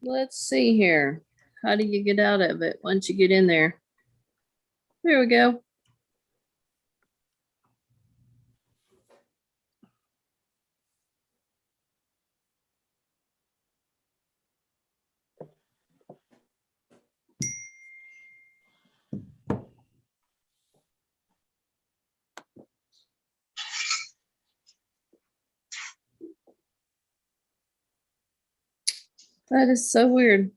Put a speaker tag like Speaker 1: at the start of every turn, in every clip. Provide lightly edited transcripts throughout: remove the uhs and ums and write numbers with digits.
Speaker 1: Let's see here. How do you get out of it once you get in there? There we go. That is so weird.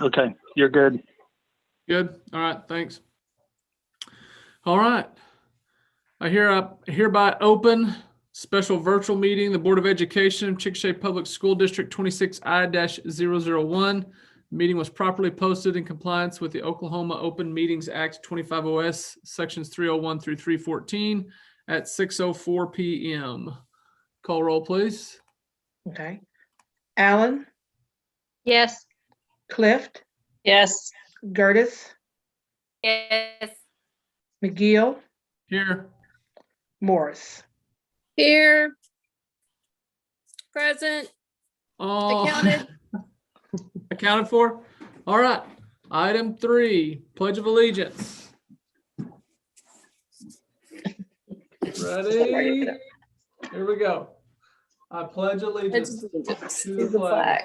Speaker 2: Okay, you're good.
Speaker 3: Good. All right. Thanks. All right. I hereby open special virtual meeting, the Board of Education, Chickasha Public School District 26I-001. Meeting was properly posted in compliance with the Oklahoma Open Meetings Act 25 OS sections 301 through 314 at 6:04 p.m. Call roll, please.
Speaker 4: Okay. Allen,
Speaker 5: Yes.
Speaker 4: Clift,
Speaker 5: Yes.
Speaker 4: Gertis,
Speaker 5: Yes.
Speaker 4: McGill,
Speaker 3: Here.
Speaker 4: Morris.
Speaker 1: Here. Present.
Speaker 3: All
Speaker 1: Accounted.
Speaker 3: accounted for. All right. Item 3, Pledge of Allegiance. Ready? Here we go. I pledge allegiance to the flag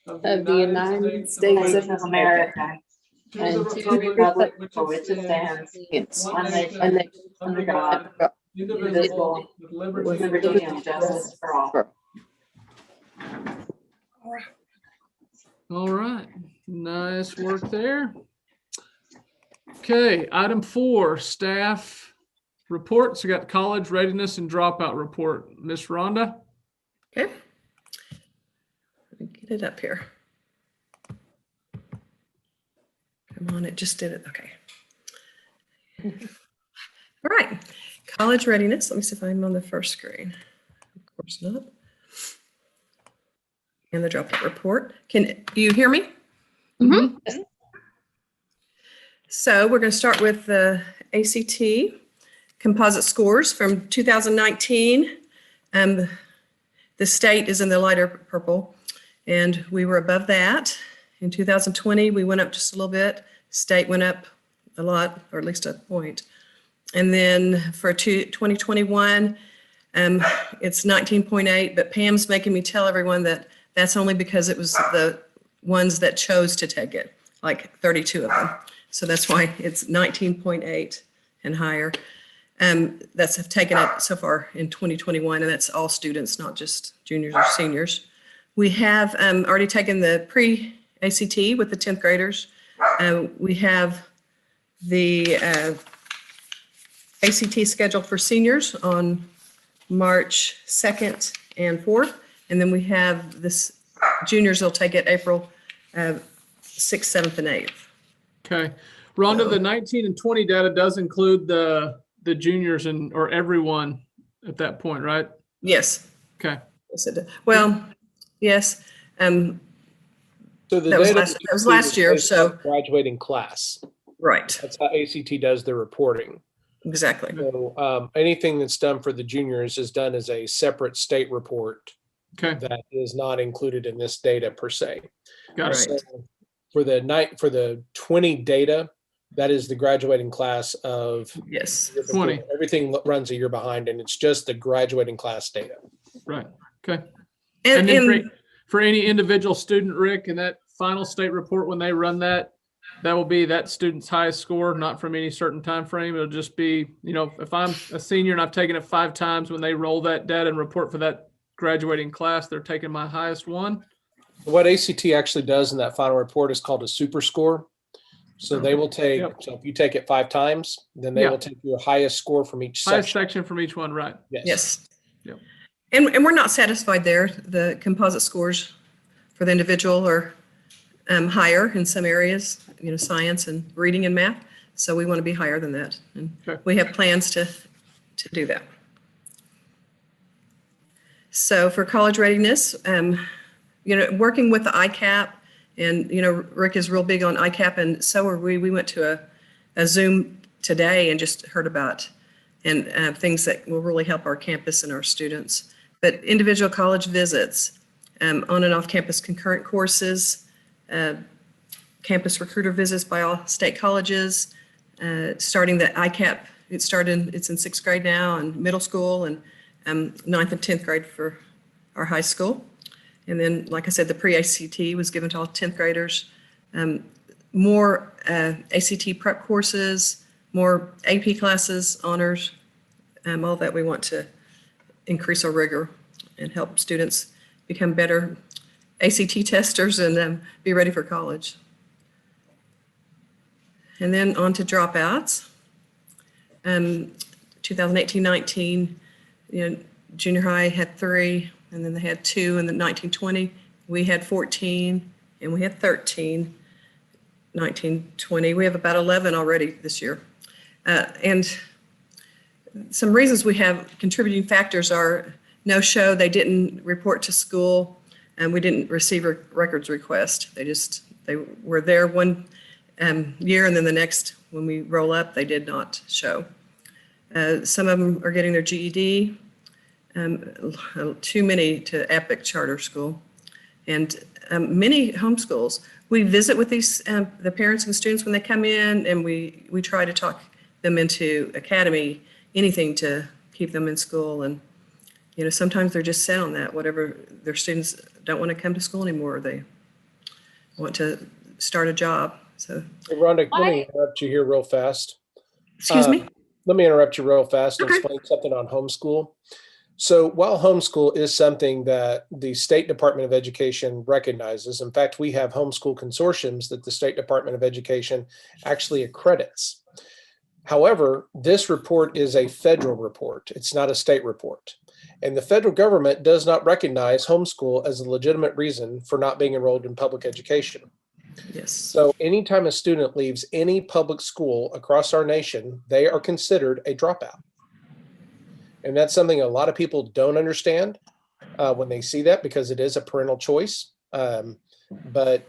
Speaker 1: of the United States of America and to the republic for which it stands, one nation, under God, indivisible, with liberty and justice for all.
Speaker 3: All right. Nice work there. Okay. Item 4, staff reports. We got college readiness and dropout report. Miss Rhonda.
Speaker 6: Okay. Let me get it up here. Come on, it just did it. Okay. All right. College readiness. Let me see if I'm on the first screen. Of course not. And the dropout report. Can you hear me?
Speaker 1: Mhm.
Speaker 6: So we're going to start with the ACT composite scores from 2019. The state is in the lighter purple, and we were above that. In 2020, we went up just a little bit. State went up a lot, or at least a point. And then for 2021, it's 19.8, but Pam's making me tell everyone that that's only because it was the ones that chose to take it, like 32 of them. So that's why it's 19.8 and higher. That's have taken it so far in 2021, and that's all students, not just juniors or seniors. We have already taken the pre-ACT with the 10th graders. We have the ACT scheduled for seniors on March 2nd and 4th. And then we have this juniors will take it April 6th, 7th, and 8th.
Speaker 3: Okay. Rhonda, the 19 and 20 data does include the juniors or everyone at that point, right?
Speaker 6: Yes.
Speaker 3: Okay.
Speaker 6: Yes, it did. Well, yes.
Speaker 7: So the
Speaker 6: That was
Speaker 7: data
Speaker 6: last year,
Speaker 7: based
Speaker 6: so-
Speaker 7: on graduating class.
Speaker 6: Right.
Speaker 7: That's how ACT does their reporting.
Speaker 6: Exactly.
Speaker 7: So anything that's done for the juniors is done as a separate state report
Speaker 3: Okay.
Speaker 7: that is not included in this data per se.
Speaker 3: Got it.
Speaker 6: Right.
Speaker 7: So for the 20 data, that is the graduating class of
Speaker 6: Yes.
Speaker 3: 20.
Speaker 7: Everything runs a year behind, and it's just the graduating class data.
Speaker 3: Right. Okay.
Speaker 6: And,
Speaker 3: And then
Speaker 6: and
Speaker 3: for any individual student, Rick, in that final state report, when they run that will be that student's highest score, not from any certain time frame. It'll just be, if I'm a senior and I've taken it 5 times, when they roll that data and report for that graduating class, they're taking my highest one.
Speaker 7: What ACT actually does in that final report is called a super score. So they will take,
Speaker 3: Yep.
Speaker 7: so if you take it 5 times, then they
Speaker 3: Yeah.
Speaker 7: will take your highest score from each
Speaker 3: Highest
Speaker 7: section.
Speaker 3: section from each one, right?
Speaker 6: yes.
Speaker 3: Yep.
Speaker 6: And we're not satisfied there. The composite scores for the individual are higher in some areas, science and reading and math. So we want to be higher than that. And
Speaker 3: Okay.
Speaker 6: we have plans to do that. So for college readiness, working with the ICAP, and, Rick is real big on ICAP, and so are we. We went to a Zoom today and just heard about and things that will really help our campus and our students. But individual college visits, on and off campus concurrent courses, campus recruiter visits by all state colleges, starting the ICAP. It's in 6th grade now, and middle school, and 9th and 10th grade for our high school. And then, like I said, the pre-ACT was given to all 10th graders. More ACT prep courses, more AP classes, honors, all that. We want to increase our rigor and help students become better ACT testers and be ready for college. And then on to dropouts. 2018-19, junior high had 3, and then they had 2 in the 1920. We had 14, and we had 13. 1920, we have about 11 already this year. And some reasons we have contributing factors are no show, they didn't report to school, and we didn't receive a records request. They were there one year, and then the next, when we roll up, they did not show. Some of them are getting their GED, too many to Epic Charter School, and many homeschools. We visit with the parents and students when they come in, and we try to talk them into academy, anything to keep them in school. And, sometimes they're just set on that, whatever their students don't want to come to school anymore, they want to start a job. So,
Speaker 7: Hey, Rhonda, let me interrupt you here real fast.
Speaker 6: excuse me?
Speaker 7: Let me interrupt you real fast and
Speaker 6: Okay.
Speaker 7: explain something on homeschool. So while homeschool is something that the State Department of Education recognizes, in fact, we have homeschool consortiums that the State Department of Education actually accredits. However, this report is a federal report. It's not a state report. And the federal government does not recognize homeschool as a legitimate reason for not being enrolled in public education.
Speaker 6: Yes.
Speaker 7: So anytime a student leaves any public school across our nation, they are considered a dropout. And that's something a lot of people don't understand when they see that, because it is a parental choice. But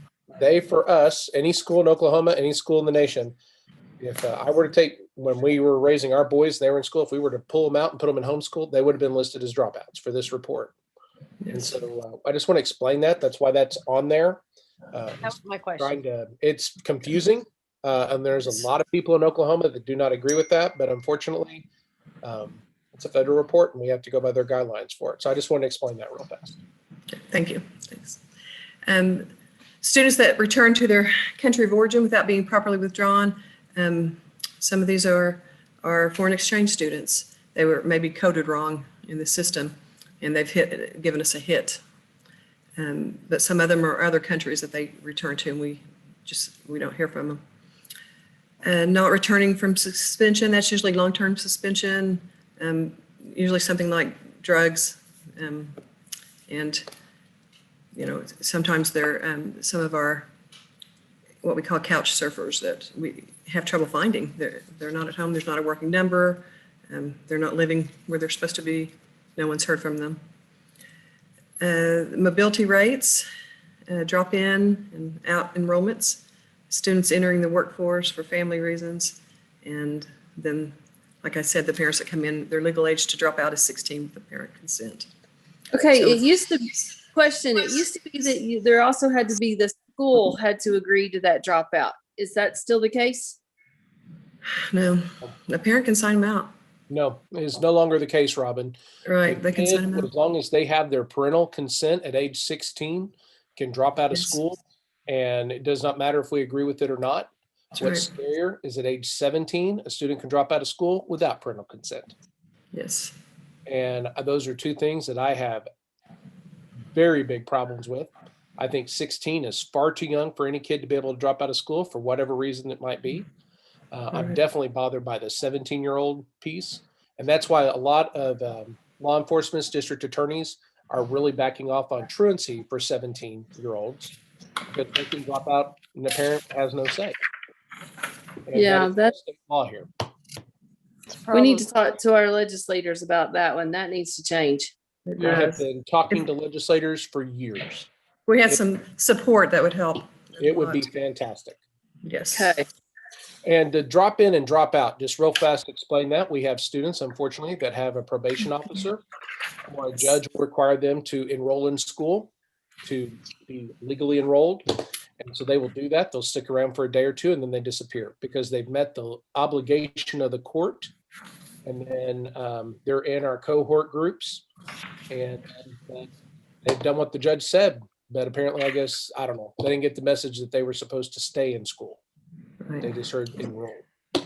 Speaker 7: for us, any school in Oklahoma, any school in the nation, if I were to take, when we were raising our boys, they were in school, if we were to pull them out and put them in homeschool, they would have been listed as dropouts for this report. And
Speaker 6: Yes.
Speaker 7: so I just want to explain that. That's why that's on there.
Speaker 5: That was my question.
Speaker 7: It's confusing. And there's a lot of people in Oklahoma that do not agree with that, but unfortunately, it's a federal report and we have to go by their guidelines for it. So I just want to explain that real fast.
Speaker 6: Thank you. Thanks. Students that return to their country of origin without being properly withdrawn. Some of these are foreign exchange students. They were maybe coded wrong in the system, and they've given us a hit. But some of them are other countries that they return to, and we don't hear from them. Not returning from suspension, that's usually long-term suspension, usually something like drugs. And, sometimes they're some of our, what we call couch surfers that we have trouble finding. They're not at home, there's not a working number, they're not living where they're supposed to be, no one's heard from them. Mobility rates, drop in and out enrollments, students entering the workforce for family reasons, and then, like I said, the parents that come in, their legal age to drop out is 16 with the parent consent.
Speaker 1: Okay,
Speaker 6: So
Speaker 1: it used to be that there also had to be the school had to agree to that dropout. Is that still the case?
Speaker 6: No, the parent can sign them out.
Speaker 7: No, it's no longer the case, Robin.
Speaker 6: Right, they can
Speaker 7: A
Speaker 6: sign
Speaker 7: kid,
Speaker 6: them out.
Speaker 7: as long as they have their parental consent at age 16, can drop out of
Speaker 6: Yes.
Speaker 7: school. And it does not matter if we agree with it or not.
Speaker 6: That's
Speaker 7: What's
Speaker 6: right.
Speaker 7: scarier is at age 17, a student can drop out of school without parental consent.
Speaker 6: Yes.
Speaker 7: And those are two things that I have very big problems with. I think 16 is far too young for any kid to be able to drop out of school for whatever reason it might be. I'm
Speaker 6: Right.
Speaker 7: definitely bothered by the 17-year-old piece. And that's why a lot of law enforcement district attorneys are really backing off on truancy for 17-year-olds, because they can drop out and the parent has no say. And
Speaker 1: Yeah,
Speaker 7: is
Speaker 1: that-
Speaker 7: state law here.
Speaker 1: We need to talk to our legislators about that one. That needs to change.
Speaker 7: I have
Speaker 3: Yes.
Speaker 7: been talking to legislators for years.
Speaker 6: We had some support that would help.
Speaker 7: It would be fantastic.
Speaker 6: Yes.
Speaker 1: Okay.
Speaker 7: And to drop in and drop out, just real fast explain that. We have students, unfortunately, that have a probation officer or a judge will require them to enroll in school to be legally enrolled. And so they will do that. They'll stick around for a day or two and then they disappear because they've met the obligation of the court. And then they're in our cohort groups and they've done what the judge said. But apparently, I guess, I don't know, they didn't get the message that they were supposed to stay in school.
Speaker 6: Right.
Speaker 7: They just heard enroll. Well,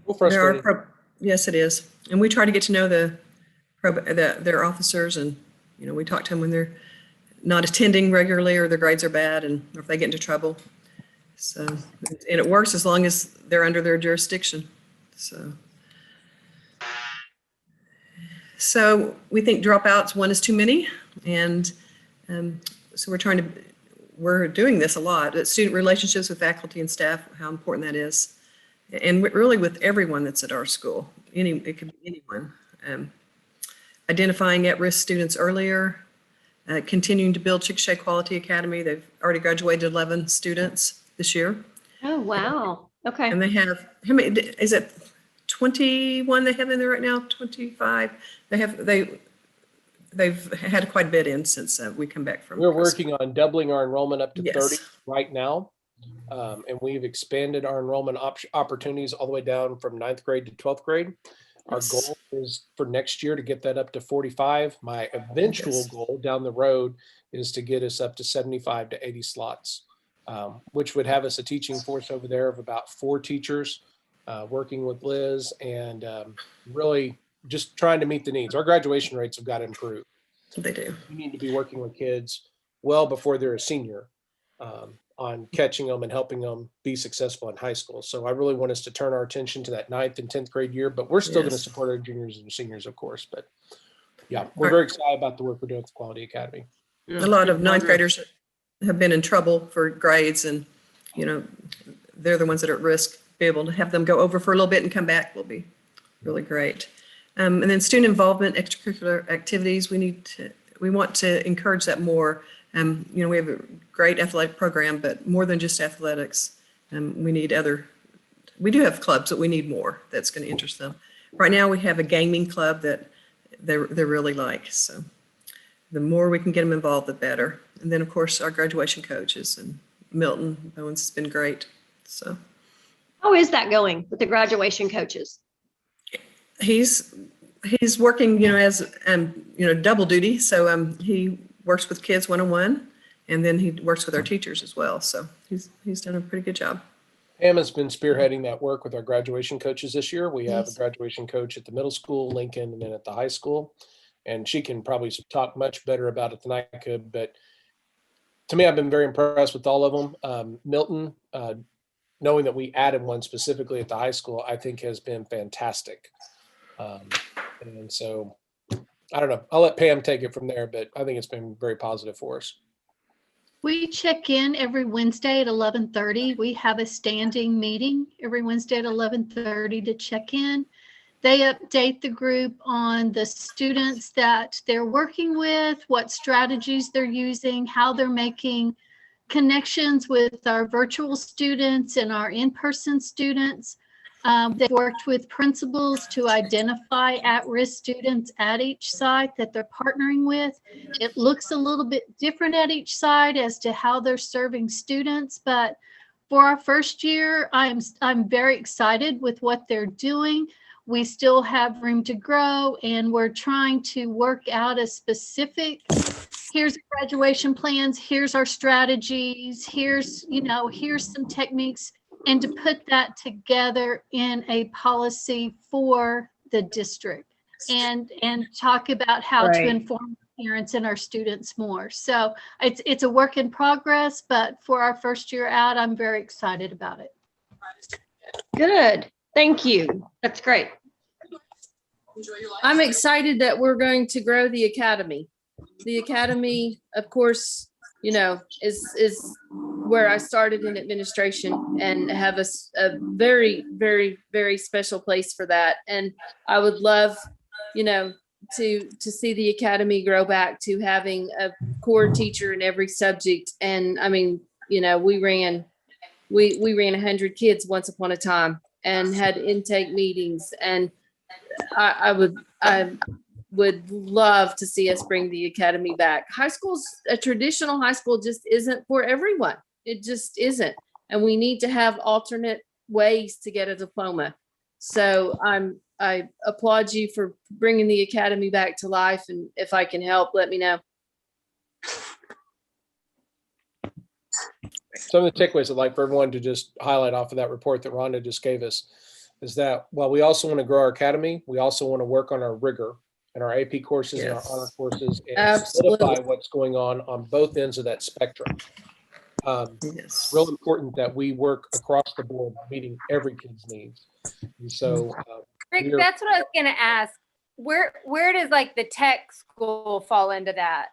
Speaker 6: There
Speaker 7: frustrating.
Speaker 6: are, yes, it is. And we try to get to know their officers and, you know, we talk to them when they're not attending regularly or their grades are bad and or if they get into trouble. So, and it works as long as they're under their jurisdiction. So we think dropouts, one is too many. And so we're doing this a lot. Student relationships with faculty and staff, how important that is. And really with everyone that's at our school, it could be anyone. Identifying at-risk students earlier, continuing to build Chickasha Quality Academy. They've already graduated 11 students this year.
Speaker 8: Oh, wow. Okay.
Speaker 6: And they have, how many, is it 21 they have in there right now? 25? They've had quite a bit in since we come back from.
Speaker 7: We're working on doubling our enrollment up to
Speaker 6: Yes.
Speaker 7: 30 right now. And we've expanded our enrollment opportunities all the way down from 9th grade to 12th grade. Our
Speaker 6: Yes.
Speaker 7: goal is for next year to get that up to 45. My eventual
Speaker 6: Yes.
Speaker 7: goal down the road is to get us up to 75 to 80 slots, which would have us a teaching force over there of about 4 teachers working with Liz and really just trying to meet the needs. Our graduation rates have got to improve.
Speaker 6: They do.
Speaker 7: We need to be working with kids well before they're a senior on catching them and helping them be successful in high school. So I really want us to turn our attention to that 9th and 10th grade year, but we're still going to
Speaker 6: Yes.
Speaker 7: support our juniors and seniors, of course. But yeah, we're very excited about the work we're doing with the Quality Academy.
Speaker 6: A lot of 9th graders have been in trouble for grades and, you know, they're the ones that are at risk. Be able to have them go over for a little bit and come back will be really great. And then student involvement, extracurricular activities, we want to encourage that more. You know, we have a great athletic program, but more than just athletics. We do have clubs, but we need more that's going to interest them. Right now we have a gaming club that they really like. So the more we can get them involved, the better. And then of course our graduation coaches and Milton Owens has been great. So
Speaker 8: How is that going with the graduation coaches?
Speaker 6: he's working, you know, as you know, double duty. So he works with kids one-on-one, and then he works with our teachers as well. So he's done a pretty good job.
Speaker 7: Pam has been spearheading that work with our graduation coaches this year. We have a graduation coach at the middle school, Lincoln, and then at the high school. And she can probably talk much better about it than I could. But to me, I've been very impressed with all of them. Milton, knowing that we added one specifically at the high school, I think has been fantastic. And so, I don't know. I'll let Pam take it from there, but I think it's been very positive for us.
Speaker 9: We check in every Wednesday at 11:30. We have a standing meeting every Wednesday at 11:30 to check in. They update the group on the students that they're working with, what strategies they're using, how they're making connections with our virtual students and our in-person students. They've worked with principals to identify at-risk students at each site that they're partnering with. It looks a little bit different at each site as to how they're serving students, but for our first year, I'm very excited with what they're doing. We still have room to grow, and we're trying to work out a specific, here's graduation plans, here's our strategies, here's some techniques, and to put that together in a policy for the district and talk about how to inform parents and our students more. So it's a work in progress, but for our first year out, I'm very excited about it.
Speaker 8: Good. Thank you. That's great.
Speaker 1: I'm excited that we're going to grow the academy. The academy, of course, is where I started in administration and have a very, very, very special place for that. And I would love, to see the academy grow back to having a core teacher in every subject. And I mean, we ran 100 kids once upon a time and had intake meetings. And I would love to see us bring the academy back. A traditional high school just isn't for everyone. It just isn't. And we need to have alternate ways to get a diploma. So I applaud you for bringing the academy back to life. And if I can help, let me know.
Speaker 7: Some of the takeaways I'd like for everyone to just highlight off of that report that Rhonda just gave us is that while we also want to grow our academy, we also want to work on our rigor and our AP courses and our honor courses and solidify what's going on both ends of that spectrum. Real important that we work across the board, meeting every kid's needs. And so,
Speaker 10: Rick, that's what I was going to ask. Where does like the tech school fall into that?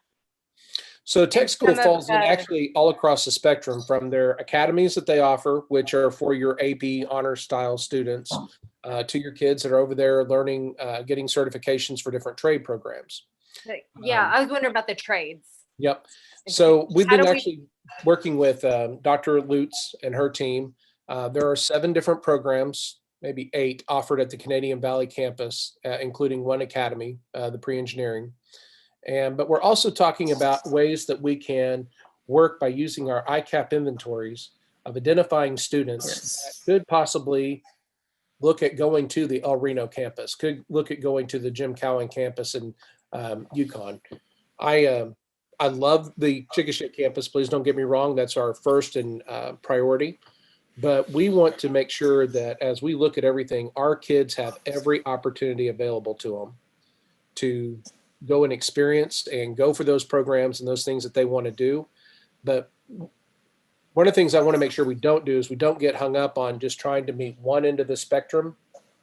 Speaker 7: So tech school falls in actually all across the spectrum, from their academies that they offer, which are for your AP honor style students, to your kids that are over there learning, getting certifications for different trade programs.
Speaker 10: Yeah, I was wondering about the trades.
Speaker 7: Yep. So we've been actually working with Dr. Lutz and her team. There are 7 different programs, maybe 8, offered at the Canadian Valley campus, including one academy, the pre-engineering. But we're also talking about ways that we can work by using our ICAP inventories of identifying students that could possibly look at going to the El Reno campus, could look at going to the Jim Cowan campus in Yukon. I love the Chickasha campus. Please don't get me wrong. That's our first and priority. But we want to make sure that as we look at everything, our kids have every opportunity available to them to go and experience and go for those programs and those things that they want to do. But one of the things I want to make sure we don't do is we don't get hung up on just trying to meet one end of the spectrum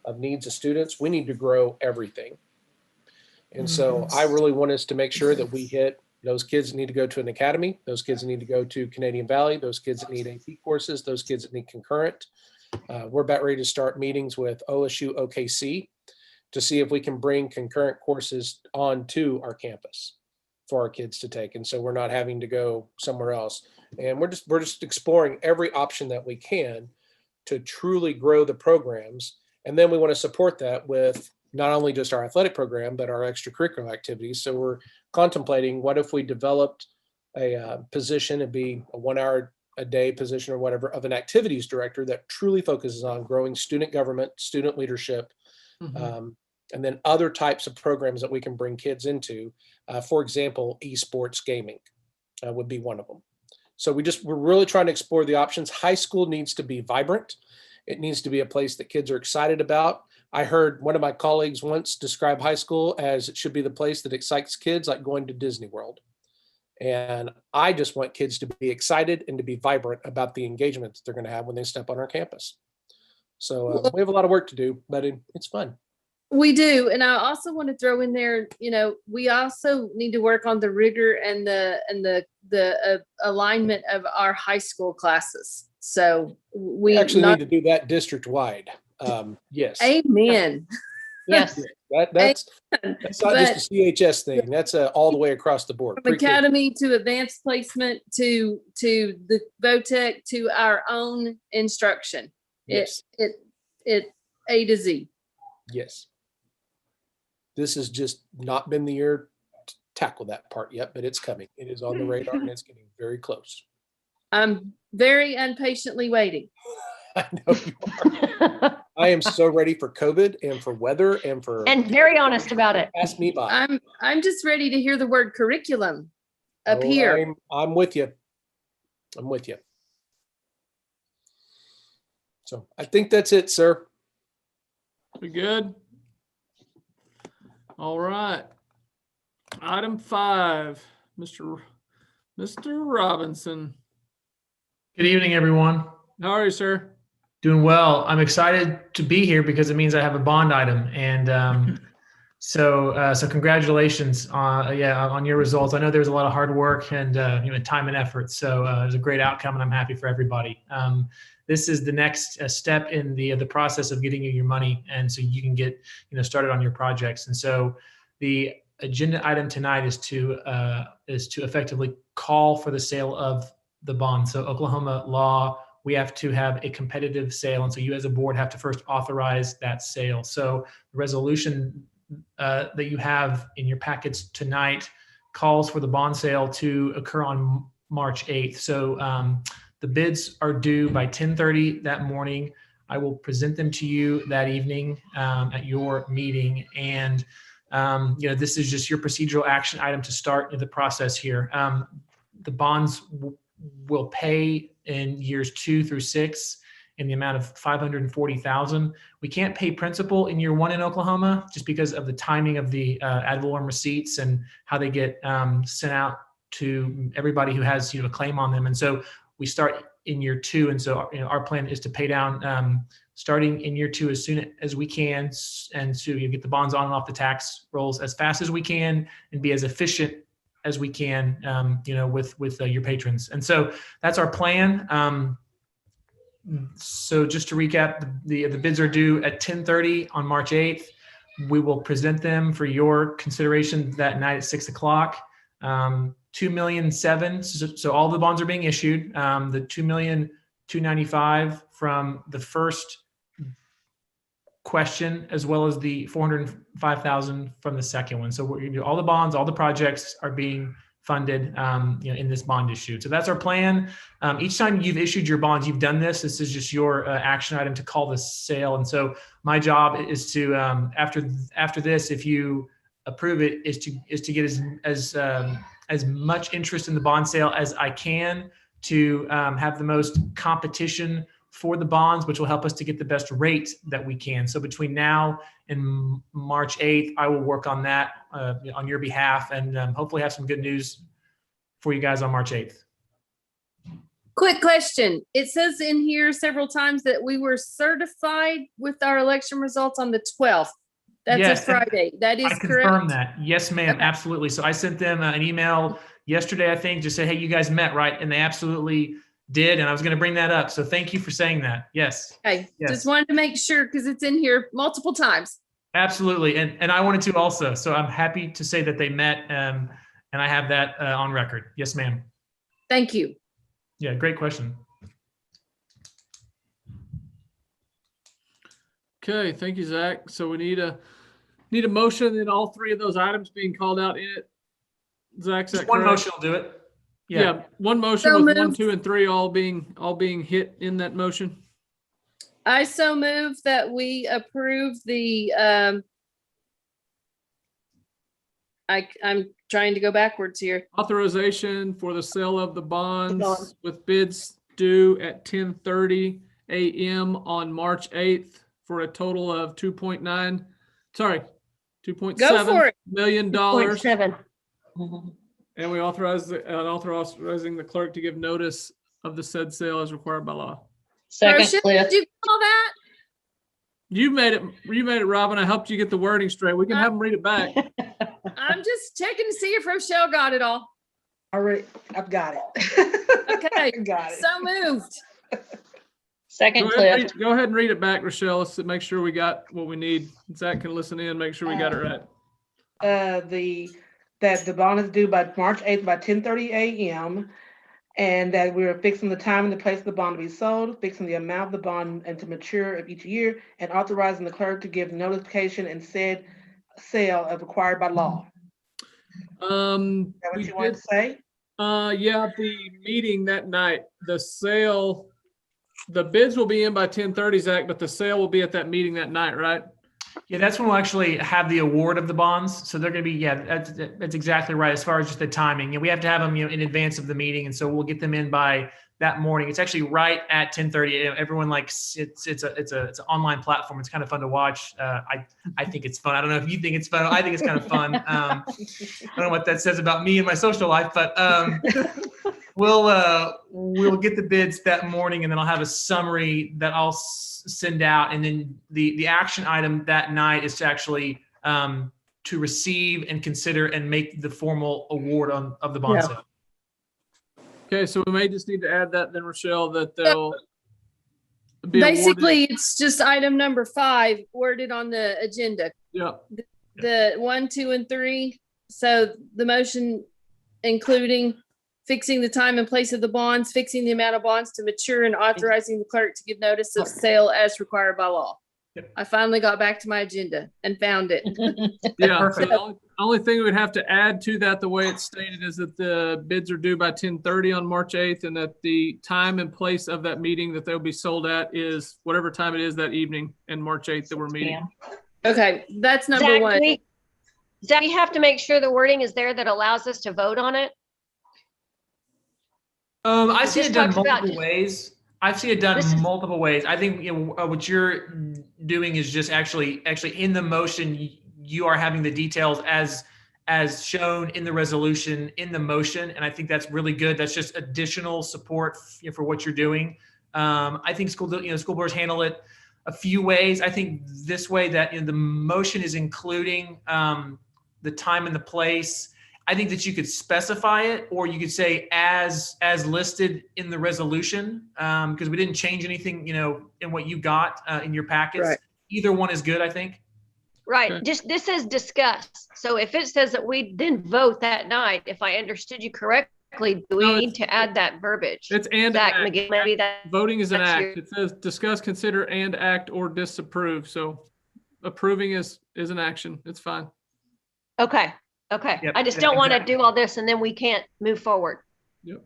Speaker 7: of needs of students. We need to grow everything. And so I really want us to make sure that we hit those kids that need to go to an academy, those kids that need to go to Canadian Valley, those kids that need AP courses, those kids that need concurrent. We're about ready to start meetings with OSU OKC to see if we can bring concurrent courses onto our campus for our kids to take. And so we're not having to go somewhere else. And we're just exploring every option that we can to truly grow the programs. And then we want to support that with not only just our athletic program, but our extracurricular activities. So we're contemplating, what if we developed a position, it'd be a 1 hour a day position or whatever, of an activities director that truly focuses on growing student government, student leadership, and then other types of programs that we can bring kids into. For example, esports gaming would be one of them. So we're really trying to explore the options. High school needs to be vibrant. It needs to be a place that kids are excited about. I heard one of my colleagues once describe high school as it should be the place that excites kids like going to Disney World. And I just want kids to be excited and to be vibrant about the engagement that they're going to have when they step on our campus. So we have a lot of work to do, but it's fun.
Speaker 1: We do. And I also want to throw in there, we also need to work on the rigor and the alignment of our high school classes. So we
Speaker 7: actually need to do that district wide. Yes.
Speaker 1: Amen.
Speaker 8: Yes.
Speaker 7: That's not just a CHS thing. That's all the way across the board.
Speaker 1: From academy to advanced placement to the VOTEC to our own instruction.
Speaker 7: Yes.
Speaker 1: It A to Z.
Speaker 7: Yes. This has just not been the year to tackle that part yet, but it's coming. It is on the radar and it's getting very close.
Speaker 1: I'm very impatiently waiting.
Speaker 7: I know you are. I am so ready for COVID and for weather and
Speaker 8: very honest about it.
Speaker 7: Pass me by.
Speaker 1: I'm just ready to hear the word curriculum up here.
Speaker 7: I'm with you. I'm with you. So I think that's it, sir.
Speaker 3: We good? All right. Item 5, Mr. Robinson.
Speaker 5: Good evening, everyone.
Speaker 3: How are you, sir?
Speaker 5: Doing well. I'm excited to be here because it means I have a bond item. And So congratulations on your results. I know there was a lot of hard work and time and effort. So it was a great outcome, and I'm happy for everybody. This is the next step in the process of getting you your money, and so you can get started on your projects. And so the agenda item tonight is to effectively call for the sale of the bond. So Oklahoma law, we have to have a competitive sale, and so you as a board have to first authorize that sale. So the resolution that you have in your packets tonight calls for the bond sale to occur on March 8th. So the bids are due by 10:30 that morning. I will present them to you that evening at your meeting. And this is just your procedural action item to start the process here. The bonds will pay in years 2 through 6 in the amount of $540,000. We can't pay principal in year 1 in Oklahoma just because of the timing of the ad valorem receipts and how they get sent out to everybody who has a claim on them. And so we start in year 2, and so our plan is to pay down starting in year 2 as soon as we can, and to get the bonds on and off the tax rolls as fast as we can and be as efficient as we can, with your patrons. And so that's our plan. So just to recap, the bids are due at 10:30 on March 8th. We will present them for your consideration that night at 6 o'clock. 2,000,007. So all the bonds are being issued. The 2,295,000 from the first question, as well as the 405,000 from the second one. So we're going to do all the bonds, all the projects are being funded, in this bond issue. So that's our plan. Each time you've issued your bonds, you've done this. This is just your action item to call the sale. And so my job is to, after this, if you approve it, is to get as much interest in the bond sale as I can to have the most competition for the bonds, which will help us to get the best rate that we can. So between now and March 8th, I will work on that on your behalf, and hopefully have some good news for you guys on March 8th.
Speaker 11: Quick question. It says in here several times that we were certified with our election results on the 12th. That's
Speaker 5: Yes,
Speaker 11: a Friday. That is
Speaker 5: I
Speaker 11: correct.
Speaker 5: confirm that. Yes, ma'am. Absolutely. So I sent them an email yesterday, I think, just say, hey, you guys met, right? And they absolutely did. And I was going to bring that up. So thank you for saying that. Yes.
Speaker 11: Okay.
Speaker 5: Yes.
Speaker 11: Just wanted to make sure because it's in here multiple times.
Speaker 5: Absolutely. And I wanted to also. So I'm happy to say that they met, and I have that on record. Yes, ma'am.
Speaker 11: Thank you.
Speaker 5: Yeah, great question.
Speaker 3: Okay, thank you, Zach. So we need a motion in all 3 of those items being called out in it. Zach, is that
Speaker 5: Just one
Speaker 3: correct?
Speaker 5: motion will do it.
Speaker 3: Yeah, one motion
Speaker 11: So
Speaker 3: with 1,
Speaker 11: moved.
Speaker 3: 2, and 3 all being hit in that motion.
Speaker 11: I so move that we approve the, I'm trying to go backwards here.
Speaker 3: Authorization for the sale of the bonds with bids due at 10:30 a.m. on March 8th for a total of $2.7 million. And we authorizing the clerk to give notice of the said sale as required by law.
Speaker 1: Second,
Speaker 11: Rochelle,
Speaker 1: Cliff.
Speaker 11: did you call that?
Speaker 3: You made it, Robin. I helped you get the wording straight. We can have them read it back.
Speaker 11: I'm just checking to see if Rochelle got it all.
Speaker 4: Already, I've got it.
Speaker 11: Okay.
Speaker 4: Got it.
Speaker 11: So moved.
Speaker 1: Second, Cliff.
Speaker 3: Go ahead and read it back, Rochelle. Let's make sure we got what we need. Zach can listen in, make sure we got it right.
Speaker 4: That the bond is due by March 8th by 10:30 a.m. and that we're fixing the time and the place of the bond to be sold, fixing the amount of the bond and to mature of each year, and authorizing the clerk to give notification and said sale as required by law. Is that what you wanted to say?
Speaker 3: Yeah, the meeting that night, the sale, the bids will be in by 10:30, Zach, but the sale will be at that meeting that night, right?
Speaker 5: Yeah, that's when we'll actually have the award of the bonds. So they're going to be, that's exactly right. As far as just the timing, and we have to have them, in advance of the meeting. And so we'll get them in by that morning. It's actually right at 10:30. Everyone it's an online platform. It's kind of fun to watch. I think it's fun. I don't know if you think it's fun. I think it's kind of fun. I don't know what that says about me and my social life, but we'll get the bids that morning, and then I'll have a summary that I'll send out. And then the action item that night is to actually to receive and consider and make the formal award of the bond
Speaker 6: Yeah.
Speaker 5: sale.
Speaker 3: Okay, so we may just need to add that then, Rochelle, that they'll be
Speaker 11: Basically,
Speaker 3: awarded.
Speaker 11: it's just item number 5 worded on the agenda.
Speaker 3: Yeah,
Speaker 11: The 1, 2, and 3. So the motion including fixing the time and place of the bonds, fixing the amount of bonds to mature, and authorizing the clerk to give notice of sale as required by law.
Speaker 5: Yep.
Speaker 11: I finally got back to my agenda and found it.
Speaker 3: yeah. So
Speaker 5: Perfect.
Speaker 3: the only thing we would have to add to that, the way it's stated, is that the bids are due by 10:30 on March 8th, and that the time and place of that meeting that they'll be sold at is whatever time it is that evening in March 8th that we're meeting.
Speaker 11: Okay, that's number
Speaker 8: Zach,
Speaker 11: 1.
Speaker 8: Zach, you have to make sure the wording is there that allows us to vote on it.
Speaker 5: I've seen
Speaker 8: This
Speaker 5: it done
Speaker 8: talks about
Speaker 5: multiple ways. I've seen it done
Speaker 8: This is-
Speaker 5: multiple ways. I think what you're doing is just actually in the motion, you are having the details as shown in the resolution in the motion, and I think that's really good. That's just additional support for what you're doing. I think school boards handle it a few ways. I think this way that the motion is including the time and the place. I think that you could specify it, or you could say as listed in the resolution, because we didn't change anything, in what you got in your packets.
Speaker 6: Right.
Speaker 5: Either one is good, I think.
Speaker 8: Right,
Speaker 3: Okay.
Speaker 8: just, this says discuss. So if it says that we didn't vote that night, if I understood you correctly, do we
Speaker 3: No,
Speaker 8: need to add that verbiage?
Speaker 3: It's and
Speaker 8: Zach
Speaker 3: act.
Speaker 8: McGill, maybe that,
Speaker 3: Voting is an
Speaker 8: that's
Speaker 3: act.
Speaker 8: your-
Speaker 3: It says discuss, consider, and act or disapprove. So approving is an action. It's fine.
Speaker 8: okay.
Speaker 5: Yep,
Speaker 8: I just
Speaker 5: yeah,
Speaker 8: don't want to
Speaker 5: exactly.
Speaker 8: do all this and then we can't move forward.
Speaker 3: Yep.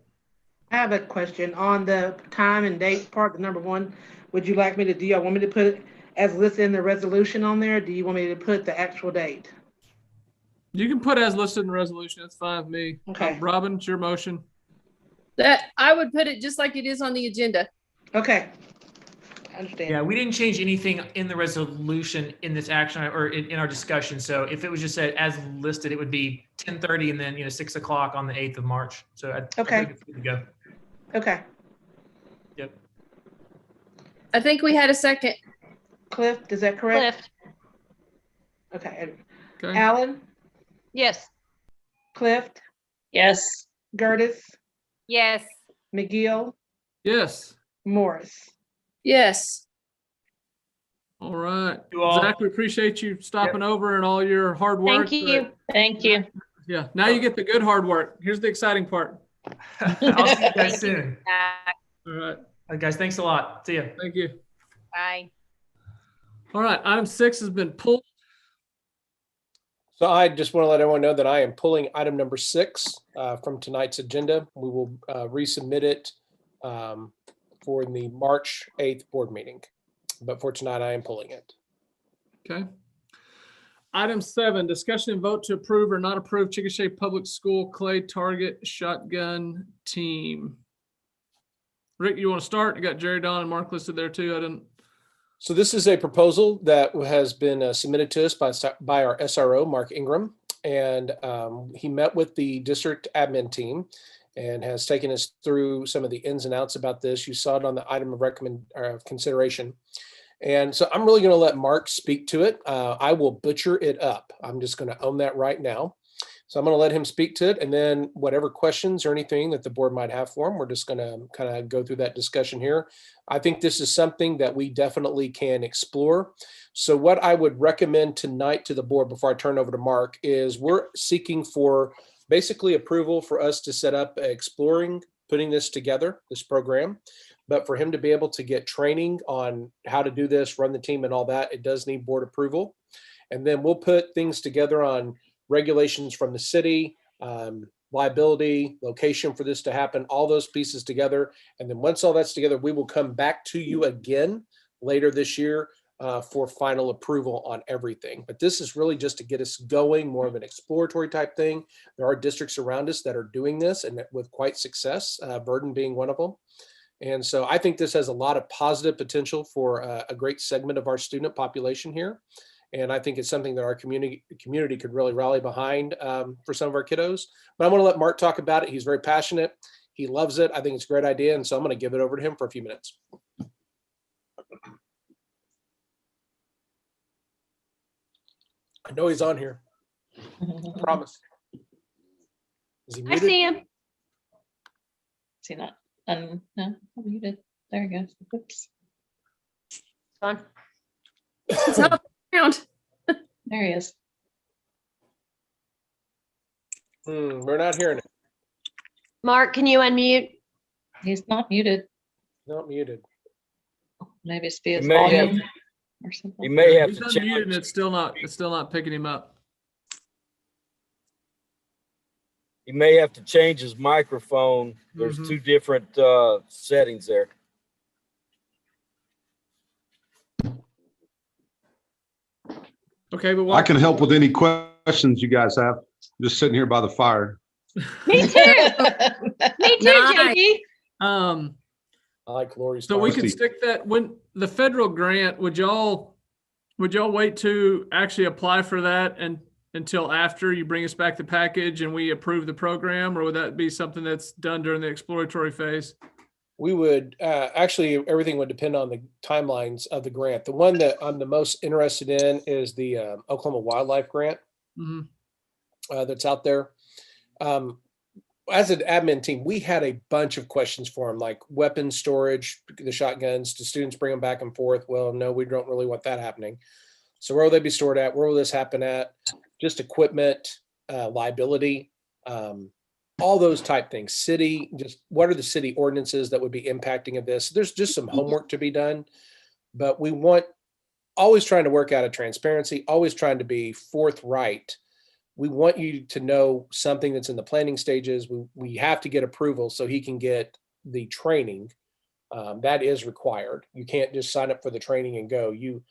Speaker 4: I have a question on the time and date part, the number 1. Would you like me to, do y'all want me to put it as listed in the resolution on there? Do you want me to put the actual date?
Speaker 3: You can put as listed in the resolution. It's fine with me.
Speaker 4: Okay.
Speaker 3: Robin, it's your motion.
Speaker 11: That I would put it just like it is on the agenda.
Speaker 4: Okay. I understand.
Speaker 5: Yeah, we didn't change anything in the resolution in this action or in our discussion. So if it was just said as listed, it would be 10:30 and then 6 o'clock on the 8th of March. So I
Speaker 4: Okay.
Speaker 5: think it's good to go.
Speaker 4: Okay.
Speaker 5: Yep.
Speaker 11: I think we had a second.
Speaker 4: Cliff, is that correct?
Speaker 8: Cliff,
Speaker 4: Okay.
Speaker 3: Okay.
Speaker 4: Alan,
Speaker 8: yes.
Speaker 4: Cliff,
Speaker 1: Yes.
Speaker 4: Gertis,
Speaker 10: Yes.
Speaker 4: McGill,
Speaker 3: Yes.
Speaker 4: Morris.
Speaker 11: Yes.
Speaker 3: All right.
Speaker 5: You all-
Speaker 3: Zach, we appreciate you stopping over and all your hard work.
Speaker 8: Thank you.
Speaker 1: Thank you.
Speaker 3: Yeah. Now you get the good hard work. Here's the exciting part.
Speaker 5: I'll see you guys soon.
Speaker 3: All right.
Speaker 5: All right, guys, thanks a lot. See ya.
Speaker 3: Thank you.
Speaker 10: Bye.
Speaker 3: All right. Item 6 has been pulled.
Speaker 7: So I just want to let everyone know that I am pulling item number 6 from tonight's agenda. We will resubmit it for the March 8th board meeting. But for tonight, I am pulling it.
Speaker 3: Okay. Item 7, discussion and vote to approve or not approve Chickasha Public School Clay Target Shotgun Team. Rick, you want to start? I got Jerry, Don, and Mark listed there too. I didn't.
Speaker 7: So this is a proposal that has been submitted to us by our SRO, Mark Ingram. And he met with the district admin team and has taken us through some of the ins and outs about this. You saw it on the item of consideration. And so I'm really going to let Mark speak to it. I will butcher it up. I'm just going to own that right now. So I'm going to let him speak to it. And then whatever questions or anything that the board might have for him, we're just going to kind of go through that discussion here. I think this is something that we definitely can explore. So what I would recommend tonight to the board before I turn over to Mark is we're seeking for basically approval for us to set up exploring, putting this together, this program. But for him to be able to get training on how to do this, run the team and all that, it does need board approval. And then we'll put things together on regulations from the city, liability, location for this to happen, all those pieces together. And then once all that's together, we will come back to you again later this year for final approval on everything. But this is really just to get us going, more of an exploratory type thing. There are districts around us that are doing this and with quite success, Verdon being one of them. And so I think this has a lot of positive potential for a great segment of our student population here. And I think it's something that our community could really rally behind for some of our kiddos. But I'm going to let Mark talk about it. He's very passionate. He loves it. I think it's a great idea. And so I'm going to give it over to him for a few minutes. I know he's on here. Promise. Is he
Speaker 8: I
Speaker 7: muted?
Speaker 8: see him.
Speaker 1: Is he not? No, muted. There he goes. Oops.
Speaker 8: Gone.
Speaker 11: It's up around.
Speaker 1: There he is.
Speaker 7: We're not hearing it.
Speaker 8: Mark, can you unmute?
Speaker 1: He's not muted.
Speaker 7: Not muted.
Speaker 1: Maybe it's via
Speaker 12: You may have-
Speaker 1: volume or something.
Speaker 12: You may have
Speaker 3: He's
Speaker 12: to
Speaker 3: unmuted and
Speaker 12: change.
Speaker 3: it's still not picking him up.
Speaker 12: You may have to change his microphone. There's
Speaker 3: Mhm.
Speaker 12: two different settings there.
Speaker 3: Okay, but
Speaker 13: I
Speaker 3: what?
Speaker 13: can help with any questions you guys have. Just sitting here by the fire.
Speaker 8: Me too. Me too,
Speaker 11: Nice.
Speaker 8: JD.
Speaker 7: I like Lori's.
Speaker 3: So we
Speaker 7: fire.
Speaker 3: could stick that when the federal grant, would y'all wait to actually apply for that and until after you bring us back the package and we approve the program, or would that be something that's done during the exploratory phase?
Speaker 7: We would actually, everything would depend on the timelines of the grant. The one that I'm the most interested in is the Oklahoma Wildlife Grant
Speaker 3: Mhm.
Speaker 7: that's out there. As an admin team, we had a bunch of questions for them, like weapons storage, the shotguns. Do students bring them back and forth? Well, no, we don't really want that happening. So where will they be stored at? Where will this happen at? Just equipment, liability, all those type things. City, just what are the city ordinances that would be impacting of this? There's just some homework to be done, but we want always trying to work out of transparency, always trying to be forthright. We want you to know something that's in the planning stages. We have to get approval so he can get the training. That is required. You can't just sign up for the training and go. You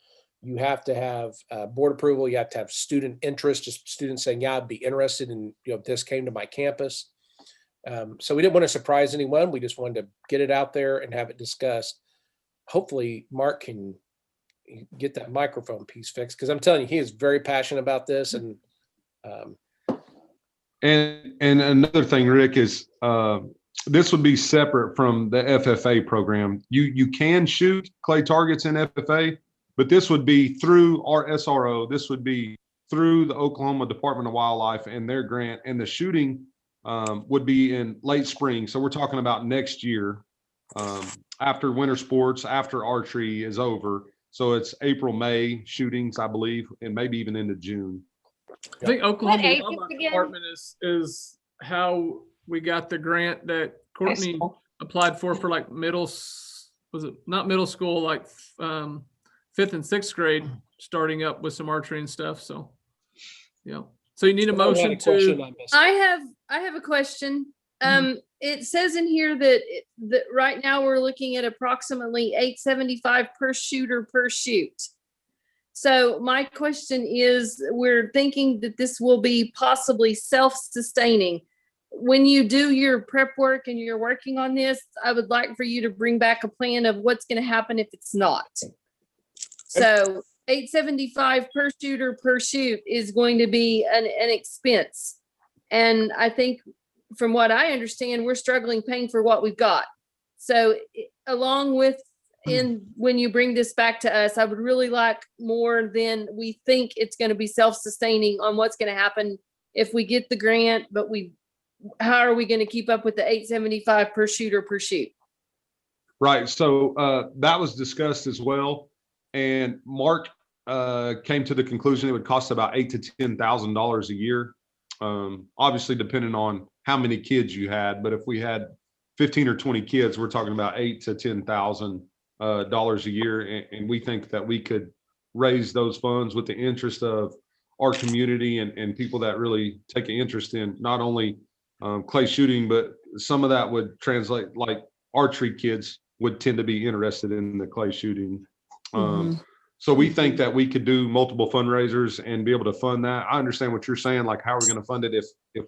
Speaker 7: have to have board approval. You have to have student interest, just students saying, yeah, I'd be interested in, if this came to my campus. So we didn't want to surprise anyone. We just wanted to get it out there and have it discussed. Hopefully Mark can get that microphone piece fixed, because I'm telling you, he is very passionate about this. And
Speaker 13: another thing, Rick, is this would be separate from the FFA program. You can shoot clay targets in FFA, but this would be through our SRO. This would be through the Oklahoma Department of Wildlife and their grant, and the shooting would be in late spring. So we're talking about next year, after winter sports, after archery is over. So it's April, May shootings, I believe, and maybe even into June.
Speaker 3: I think Oklahoma
Speaker 8: agency
Speaker 3: Wildlife
Speaker 8: again?
Speaker 3: Department is how we got the grant that Courtney applied for like was it not middle school, like 5th and 6th grade, starting up with some archery and stuff. So, yeah. So you need a
Speaker 7: someone had
Speaker 3: motion
Speaker 7: a question
Speaker 3: to,
Speaker 7: I missed.
Speaker 11: I have a question. It says in here that right now we're looking at approximately $875 per shooter per shoot. So my question is, we're thinking that this will be possibly self-sustaining. When you do your prep work and you're working on this, I would like for you to bring back a plan of what's going to happen if it's not. So $875 per shooter per shoot is going to be an expense. And I think from what I understand, we're struggling paying for what we've got. So along with when you bring this back to us, I would really like more than we think it's going to be self-sustaining on what's going to happen if we get the grant, but how are we going to keep up with the $875 per shooter per shoot?
Speaker 13: Right. So that was discussed as well. And Mark came to the conclusion it would cost about $8,000 to $10,000 a year. Obviously, depending on how many kids you had, but if we had 15 or 20 kids, we're talking about $8,000 to $10,000 a year. And we think that we could raise those funds with the interest of our community and people that really take an interest in not only clay shooting, but some of that would translate, like archery kids would tend to be interested in the clay shooting. So we think that we could do multiple fundraisers and be able to fund that. I understand what you're saying, like how are we going to fund it if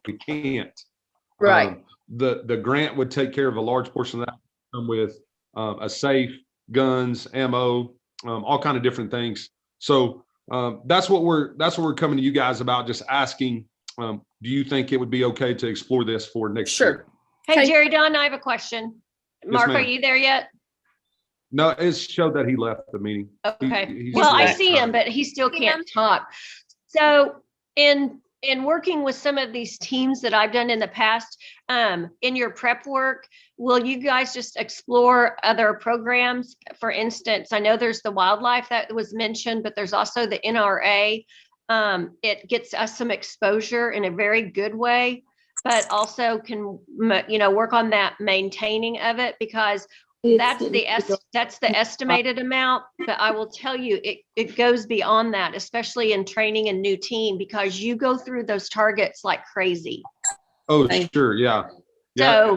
Speaker 13: we can't?
Speaker 11: Right.
Speaker 13: The grant would take care of a large portion of that, come with a safe, guns, ammo, all kind of different things. So that's what we're coming to you guys about, just asking, do you think it would be okay to explore this for next year?
Speaker 8: Hey, Jerry Don, I have a question. Mark, are
Speaker 13: ma'am.
Speaker 8: you there yet?
Speaker 13: No, it showed that he left the meeting.
Speaker 8: Okay.
Speaker 13: He's
Speaker 8: Well, I
Speaker 13: left.
Speaker 8: see him, but he still can't talk. So in working with some of these teams that I've done in the past, in your prep work, will you guys just explore other programs? For instance, I know there's the wildlife that was mentioned, but there's also the NRA. It gets us some exposure in a very good way, but also can, work on that maintaining of it, because that's the estimated amount, but I will tell you, it goes beyond that, especially in training a new team, because you go through those targets like crazy.
Speaker 13: Oh, sure. Yeah. Yeah.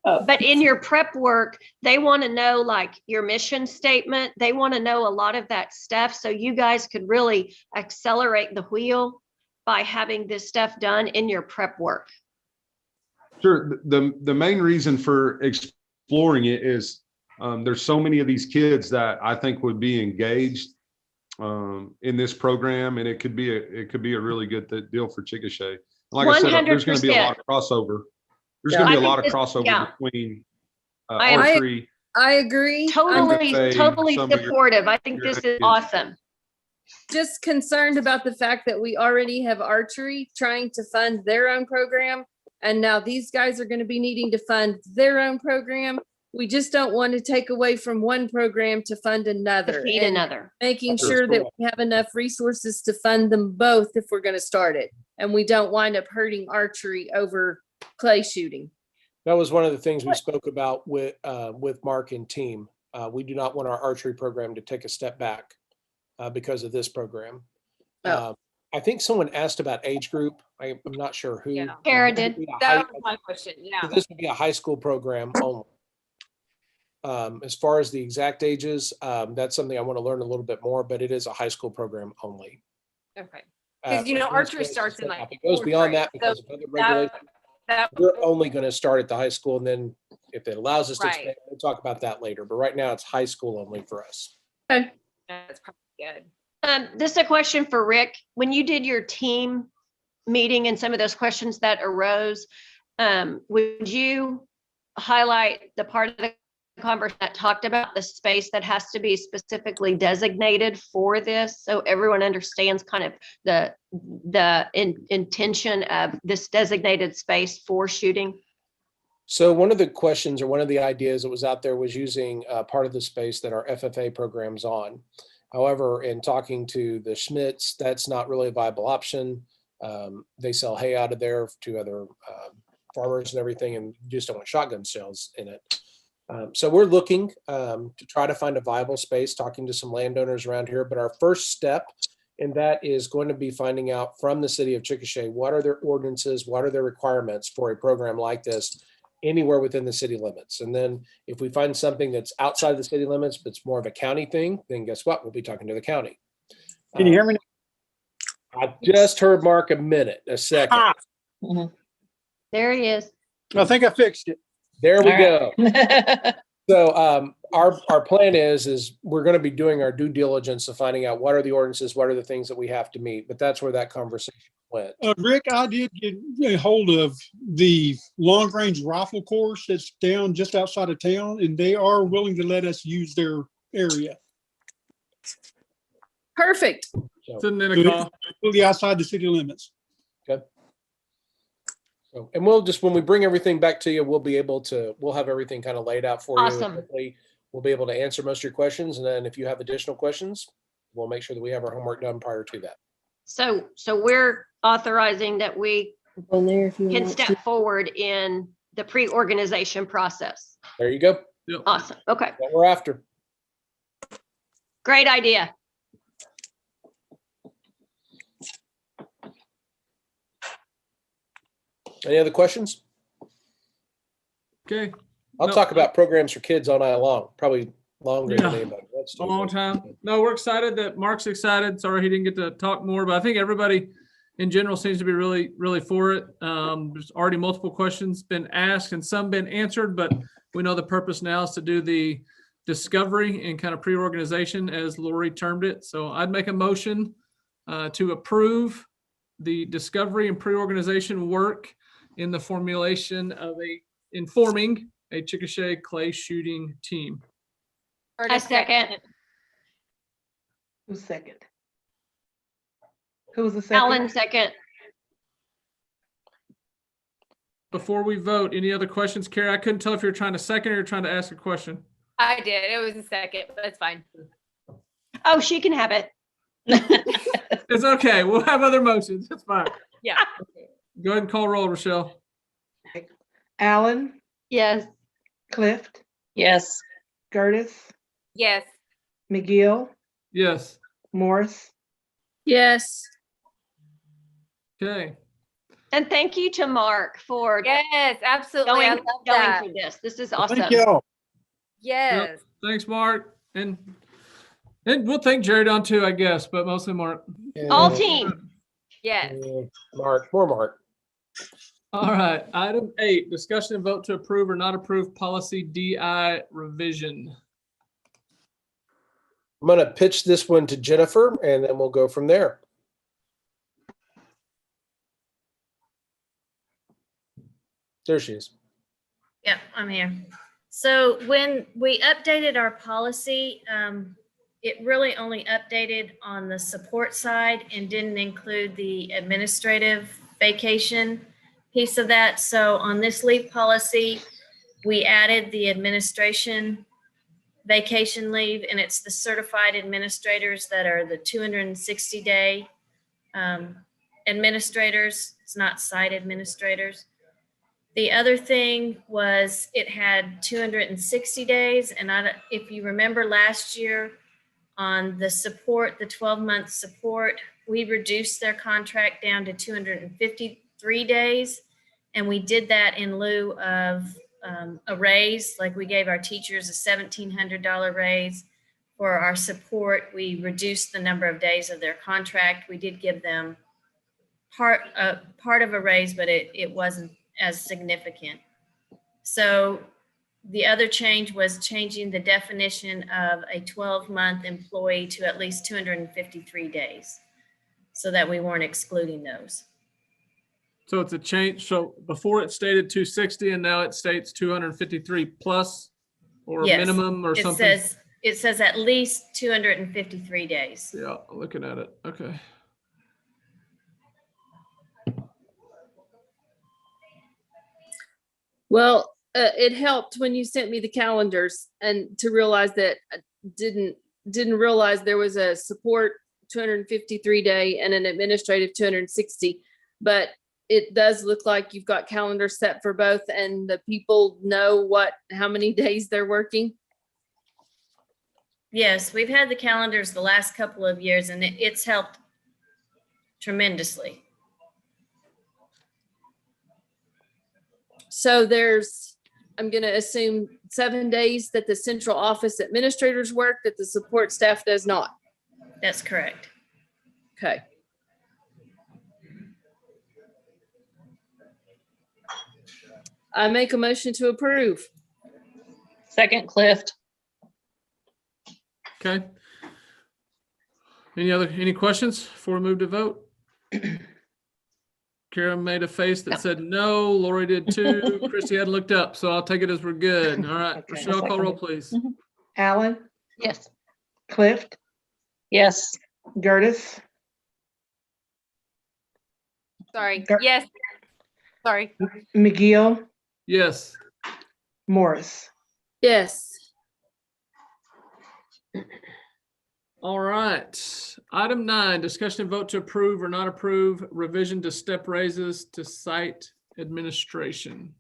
Speaker 8: But in your prep work, they want to know like your mission statement. They want to know a lot of that stuff. So you guys could really accelerate the wheel by having this stuff done in your prep work.
Speaker 13: Sure. The main reason for exploring it is there's so many of these kids that I think would be engaged in this program, and it could be a really good deal for Chickasha. Like 100%. I said, there's going to be a lot of crossover. There's going to be a lot of crossover between archery.
Speaker 11: I agree.
Speaker 8: Totally supportive. I think this is awesome.
Speaker 11: Just concerned about the fact that we already have archery trying to fund their own program, and now these guys are going to be needing to fund their own program. We just don't want to take away from one program to fund another.
Speaker 8: To feed another.
Speaker 11: Making sure that we have enough resources to fund them both if we're going to start it, and we don't wind up hurting archery over clay shooting.
Speaker 7: That was one of the things we spoke about with Mark and team. We do not want our archery program to take a step back because of this program. I think someone asked about age group. I'm not sure who.
Speaker 10: Yeah.
Speaker 8: Kara did.
Speaker 10: That was my question. Yeah.
Speaker 7: This would be a high school program only. As far as the exact ages, that's something I want to learn a little bit more, but it is a high school program only.
Speaker 10: Okay. Because archery starts in like.
Speaker 7: It goes beyond that because of other regulations. We're only going to start at the high school, and then if it allows us to expand, we'll talk about that later. But right now, it's high school only for us.
Speaker 11: Okay.
Speaker 10: That's probably good.
Speaker 8: This is a question for Rick. When you did your team meeting and some of those questions that arose, would you highlight the part of the conversation that talked about the space that has to be specifically designated for this, so everyone understands kind of the intention of this designated space for shooting?
Speaker 7: So one of the questions or one of the ideas that was out there was using part of the space that our FFA program's on. However, in talking to the Schmitz, that's not really a viable option. They sell hay out of there to other farmers and everything, and just don't want shotgun shells in it. So we're looking to try to find a viable space, talking to some landowners around here. But our first step in that is going to be finding out from the city of Chickasha, what are their ordinances, what are their requirements for a program like this anywhere within the city limits. And then if we find something that's outside the city limits, but it's more of a county thing, then guess what? We'll be talking to the county.
Speaker 2: Can you hear me?
Speaker 7: I just heard Mark a second.
Speaker 8: There he is.
Speaker 2: I think I fixed it.
Speaker 7: There we go. So our plan is we're going to be doing our due diligence of finding out what are the ordinances, what are the things that we have to meet. But that's where that conversation went.
Speaker 14: Rick, I did get a hold of the long range rifle course that's down just outside of town, and they are willing to let us use their area.
Speaker 11: Perfect.
Speaker 3: It's in Ninnekah.
Speaker 14: Fully outside the city limits.
Speaker 7: Okay. So, and we'll just, when we bring everything back to you, we'll have everything kind of laid out for you.
Speaker 8: Awesome.
Speaker 7: Hopefully we'll be able to answer most of your questions. And then if you have additional questions, we'll make sure that we have our homework done prior to that.
Speaker 8: So we're authorizing that we can step forward in the pre-organization process.
Speaker 7: There you go.
Speaker 3: Yep.
Speaker 8: Awesome. Okay.
Speaker 7: What we're after.
Speaker 8: Great idea.
Speaker 7: Any other questions?
Speaker 3: Okay.
Speaker 7: I'll talk about programs for kids all night long, probably longer than anybody wants to.
Speaker 3: A long time. No, we're excited that Mark's excited. Sorry he didn't get to talk more, but I think everybody in general seems to be really, really for it. There's already multiple questions been asked and some been answered, but we know the purpose now is to do the discovery and kind of pre-organization, as Lori termed it. So I'd make a motion to approve the discovery and pre-organization work in the formulation of informing a Chickasha clay shooting team.
Speaker 8: I second.
Speaker 4: Who's second? Who was the second?
Speaker 8: Alan, second.
Speaker 3: Before we vote, any other questions, Kara? I couldn't tell if you were trying to second or you're trying to ask a question.
Speaker 10: I did. It was a second, but it's fine.
Speaker 8: Oh, she can have it.
Speaker 3: It's okay. We'll have other motions. It's fine.
Speaker 10: Yeah.
Speaker 3: Go ahead and call roll, Rochelle.
Speaker 4: Alan,
Speaker 8: Yes.
Speaker 4: Clift,
Speaker 1: Yes.
Speaker 4: Gertis,
Speaker 10: Yes.
Speaker 4: McGill,
Speaker 3: Yes.
Speaker 4: Morris.
Speaker 11: Yes.
Speaker 3: Okay.
Speaker 8: And thank you to Mark for
Speaker 10: Yes, absolutely. I
Speaker 8: going,
Speaker 10: love that.
Speaker 8: going for this. This is awesome.
Speaker 2: Thank y'all.
Speaker 10: Yes.
Speaker 3: Thanks, Mark. And we'll thank Jared on too, I guess, but mostly Mark.
Speaker 8: All team.
Speaker 10: Yes.
Speaker 7: Mark, more Mark.
Speaker 3: All right. Item 8, discussion and vote to approve or not approve policy DI revision.
Speaker 7: I'm going to pitch this one to Jennifer, and then we'll go from there. There she is.
Speaker 15: Yep, I'm here. So when we updated our policy, it really only updated on the support side and didn't include the administrative vacation piece of that. So on this leave policy, we added the administration vacation leave, and it's the certified administrators that are the 260-day administrators. It's not site administrators. The other thing was it had 260 days. And if you remember last year on the support, the 12-month support, we reduced their contract down to 253 days. And we did that in lieu of a raise, like we gave our teachers a $1,700 raise. For our support, we reduced the number of days of their contract. We did give them part of a raise, but it wasn't as significant. So the other change was changing the definition of a 12-month employee to at least 253 days so that we weren't excluding those.
Speaker 3: So it's a change. So before it stated 260 and now it states 253 plus or
Speaker 15: Yes,
Speaker 3: minimum or something.
Speaker 15: It says at least 253 days.
Speaker 3: Yeah, looking at it. Okay.
Speaker 11: Well, it helped when you sent me the calendars and to realize that I didn't realize there was a support 253 day and an administrative 260, but it does look like you've got calendars set for both and the people know how many days they're working.
Speaker 15: Yes, we've had the calendars the last couple of years and it's helped tremendously.
Speaker 11: So I'm going to assume 7 days that the central office administrators work, that the support staff does not.
Speaker 15: That's correct.
Speaker 11: Okay. I make a motion to approve.
Speaker 1: Second, Clift.
Speaker 3: Okay. Any questions before we move to vote? Kara made a face that said no. Lori did too. Christy hadn't looked up, so I'll take it as we're good. All right.
Speaker 4: Okay.
Speaker 3: Rochelle, call roll, please.
Speaker 4: Alan,
Speaker 1: Yes.
Speaker 4: Clift,
Speaker 1: Yes.
Speaker 4: Gertis,
Speaker 10: Sorry.
Speaker 4: Gar-
Speaker 10: Yes. Sorry.
Speaker 4: McGill,
Speaker 3: Yes.
Speaker 4: Morris.
Speaker 11: Yes.
Speaker 3: All right. Item 9, discussion and vote to approve or not approve revision to step raises to site administration.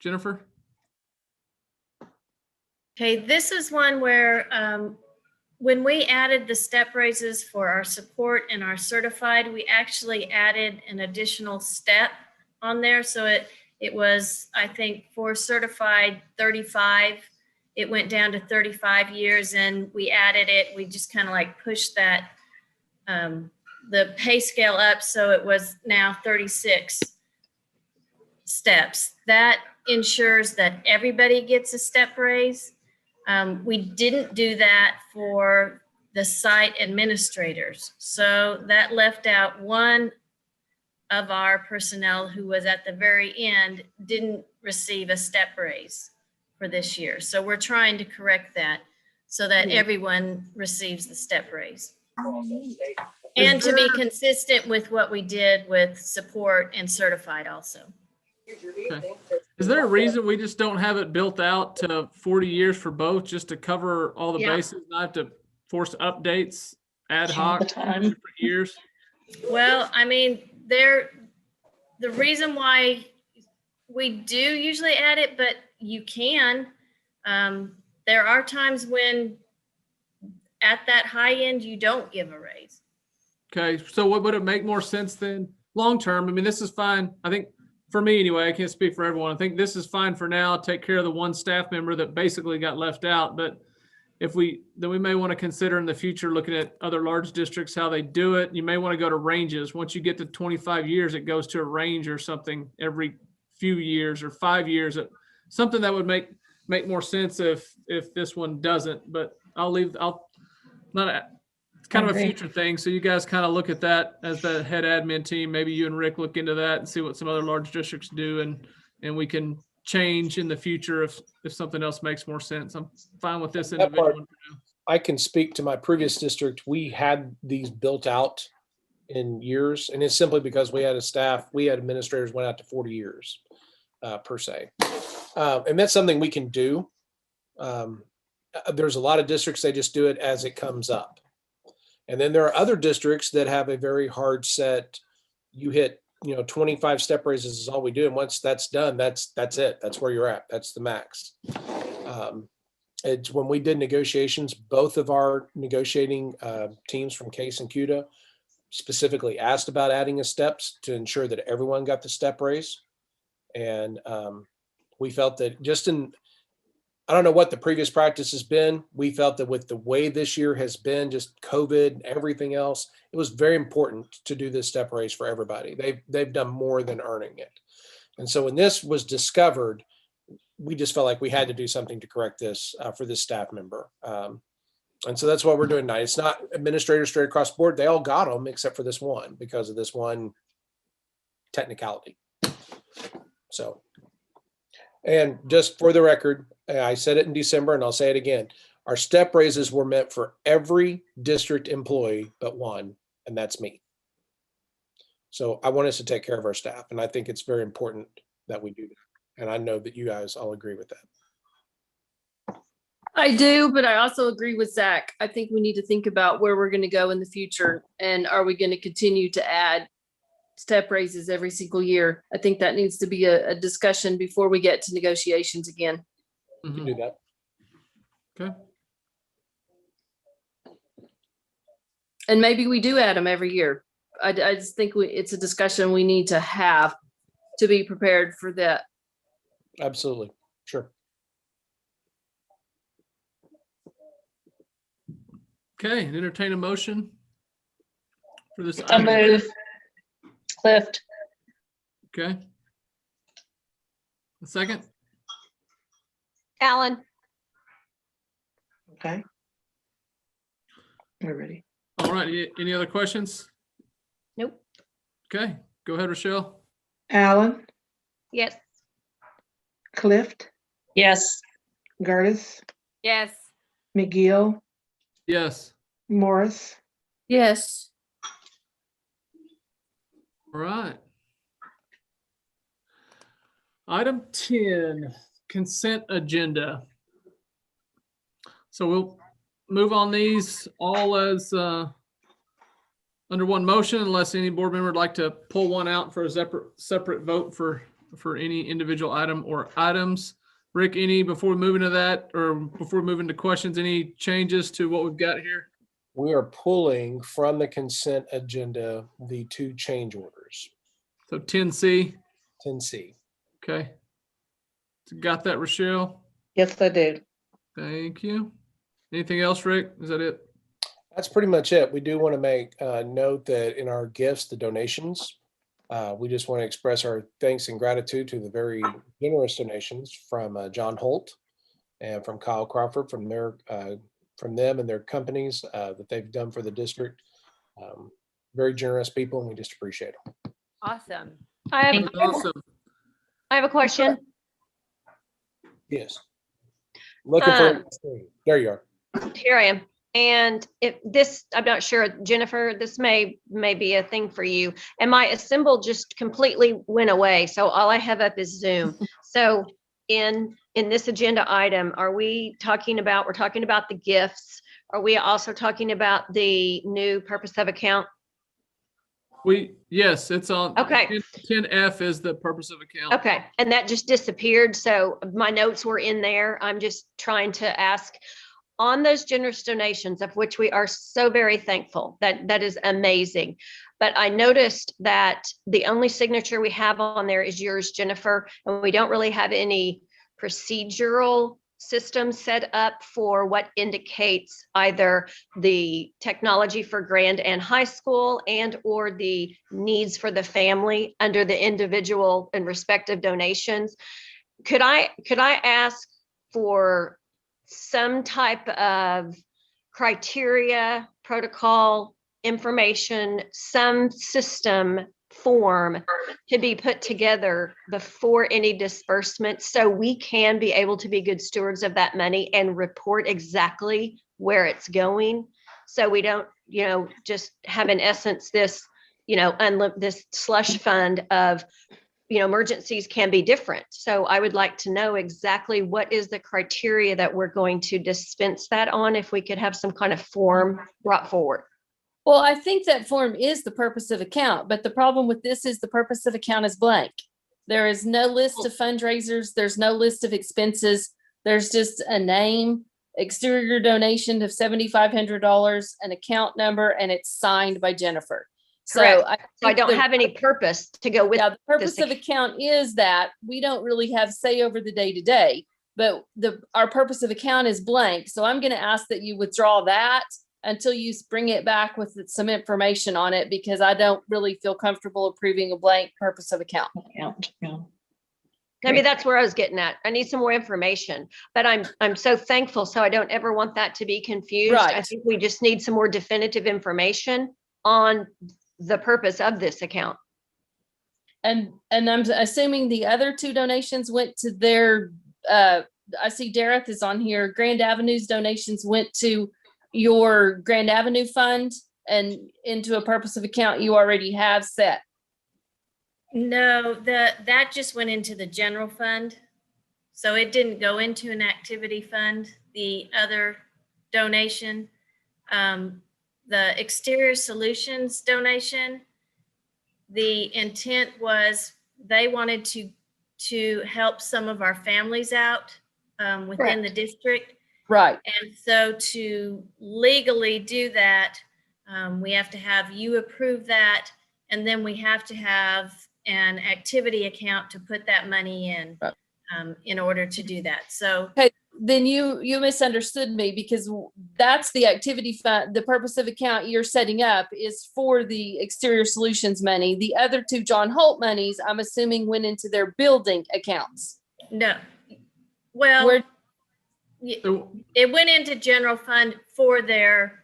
Speaker 3: Jennifer?
Speaker 15: Okay, this is one where when we added the step raises for our support and our certified, we actually added an additional step on there. So it was, I think, for certified 35, it went down to 35 years and we added it. We just kind of like pushed that, the pay scale up. So it was now 36 steps. That ensures that everybody gets a step raise. We didn't do that for the site administrators. So that left out one of our personnel who was at the very end, didn't receive a step raise for this year. So we're trying to correct that so that everyone receives the step raise. And to be consistent with what we did with support and certified also.
Speaker 3: Okay. Is there a reason we just don't have it built out to 40 years for both, just to cover all the
Speaker 15: Yeah.
Speaker 3: bases, not have to force updates ad
Speaker 1: All
Speaker 3: hoc
Speaker 1: the time.
Speaker 3: different years?
Speaker 15: Well, I mean, the reason why we do usually add it, but you can, there are times when at that high end, you don't give a raise.
Speaker 3: Okay, so what would it make more sense then, long term? I mean, this is fine. I think for me anyway, I can't speak for everyone. I think this is fine for now. Take care of the one staff member that basically got left out. But then we may want to consider in the future looking at other large districts, how they do it. You may want to go to ranges. Once you get to 25 years, it goes to a range or something every few years or 5 years. Something that would make more sense if this one doesn't. But it's kind of a future thing. So you guys kind of look at that as the head admin team. Maybe you and Rick look into that and see what some other large districts do, and we can change in the future if something else makes more sense. I'm fine with this individual.
Speaker 7: I can speak to my previous district. We had these built out in years, and it's simply because we had administrators went out to 40 years per se. And that's something we can do. There's a lot of districts, they just do it as it comes up. And then there are other districts that have a very hard set, you hit, 25 step raises is all we do. And once that's done, that's it. That's where you're at. That's the max. It's when we did negotiations, both of our negotiating teams from Case and CUDA specifically asked about adding a steps to ensure that everyone got the step raise. And we felt that I don't know what the previous practice has been. We felt that with the way this year has been, just COVID and everything else, it was very important to do this step raise for everybody. They've done more than earning it. And so when this was discovered, we just felt like we had to do something to correct this for this staff member. And so that's what we're doing tonight. It's not administrators straight across the board. They all got them except for this one because of this one technicality. So, and just for the record, I said it in December and I'll say it again. Our step raises were meant for every district employee but one, and that's me. So I want us to take care of our staff, and I think it's very important that we do that. And I know that you guys all agree with that.
Speaker 11: I do, but I also agree with Zach. I think we need to think about where we're going to go in the future, and are we going to continue to add step raises every single year? I think that needs to be a discussion before we get to negotiations again.
Speaker 7: You can do that.
Speaker 3: Okay.
Speaker 11: And maybe we do add them every year. I just think it's a discussion we need to have to be prepared for that.
Speaker 7: Absolutely. Sure.
Speaker 3: Okay, entertain a motion for this.
Speaker 1: I move. Clift.
Speaker 3: Okay. A second.
Speaker 8: Alan,
Speaker 4: Okay. We're ready.
Speaker 3: All right. Any other questions?
Speaker 8: nope,
Speaker 3: Okay, go ahead, Rochelle.
Speaker 4: Allen,
Speaker 8: yes,
Speaker 4: Clift,
Speaker 1: Yes.
Speaker 4: Gertis,
Speaker 10: Yes.
Speaker 4: McGill,
Speaker 3: Yes.
Speaker 4: Morris.
Speaker 11: Yes.
Speaker 3: All right. Item 10, consent agenda. So we'll move on these all as under one motion, unless any board member would like to pull one out for a separate vote for any individual item or items. Rick, before we move into that, or before we move into questions, any changes to what we've got here?
Speaker 7: We are pulling from the consent agenda the two change orders.
Speaker 3: So 10C.
Speaker 7: 10C.
Speaker 3: Okay. Got that, Rochelle?
Speaker 4: Yes, I do.
Speaker 3: Thank you. Anything else, Rick? Is that it?
Speaker 7: That's pretty much it. We do want to make note that in our gifts, the donations, we just want to express our thanks and gratitude to the very generous donations from John Holt and from Kyle Crawford, from them and their companies that they've done for the district. Very generous people, and we just appreciate them.
Speaker 10: Awesome.
Speaker 8: I have a question.
Speaker 7: Yes. Looking for it on the screen. There you are.
Speaker 8: Here I am. And if this, I'm not sure, Jennifer, this may be a thing for you. And my assemble just completely went away. So all I have up is Zoom. So in this agenda item, we're talking about the gifts. Are we also talking about the new purpose of account?
Speaker 3: Yes, it's on.
Speaker 8: Okay.
Speaker 3: 10F is the purpose of account.
Speaker 8: Okay, and that just disappeared. So my notes were in there. I'm just trying to ask on those generous donations, of which we are so very thankful. That is amazing. But I noticed that the only signature we have on there is yours, Jennifer, and we don't really have any procedural system set up for what indicates either the technology for Grand and high school and or the needs for the family under the individual and respective donations. Could I ask for some type of criteria, protocol, information, some system form to be put together before any disbursement so we can be able to be good stewards of that money and report exactly where it's going, so we don't just have in essence this this slush fund of emergencies can be different. So I would like to know exactly what is the criteria that we're going to dispense that on, if we could have some kind of form brought forward.
Speaker 11: Well, I think that form is the purpose of account, but the problem with this is the purpose of account is blank. There is no list of fundraisers. There's no list of expenses. There's just a name, exterior donation of $7,500, an account number, and it's signed by Jennifer.
Speaker 8: Correct. So I don't have any purpose to go with.
Speaker 11: Yeah, the purpose of account is that we don't really have say over the day to day, but our purpose of account is blank. So I'm going to ask that you withdraw that until you bring it back with some information on it, because I don't really feel comfortable approving a blank purpose of account.
Speaker 8: Maybe that's where I was getting at. I need some more information, but I'm so thankful. So I don't ever want that to be confused.
Speaker 11: Right.
Speaker 8: I think we just need some more definitive information on the purpose of this account.
Speaker 11: And I'm assuming the other two donations went to their, I see Dareth is on here. Grand Avenue's donations went to your Grand Avenue fund and into a purpose of account you already have set.
Speaker 15: No, that just went into the general fund. So it didn't go into an activity fund. The other donation, the exterior solutions donation, the intent was they wanted to help some of our families out within the district.
Speaker 11: Right.
Speaker 15: And so to legally do that, we have to have you approve that, and then we have to have an activity account to put that money in order to do that. So
Speaker 11: okay, then you misunderstood me, because that's the activity fund. The purpose of account you're setting up is for the exterior solutions money. The other two John Holt monies, I'm assuming, went into their building accounts.
Speaker 15: No, well, it went into general fund for their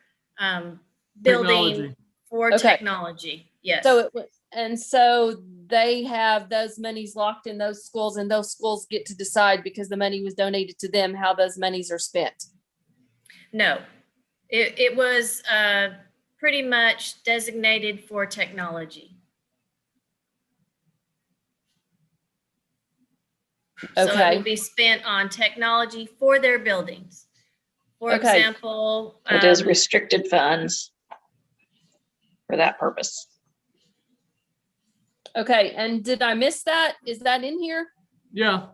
Speaker 15: building for technology. Yes.
Speaker 11: So they have those monies locked in those schools, and those schools get to decide, because the money was donated to them, how those monies are spent.
Speaker 15: No, it was pretty much designated for technology. So it will be spent on technology for their buildings. For example,
Speaker 1: it is restricted funds for that purpose.
Speaker 11: Okay, and did I miss that? Is that in here?
Speaker 3: Yeah,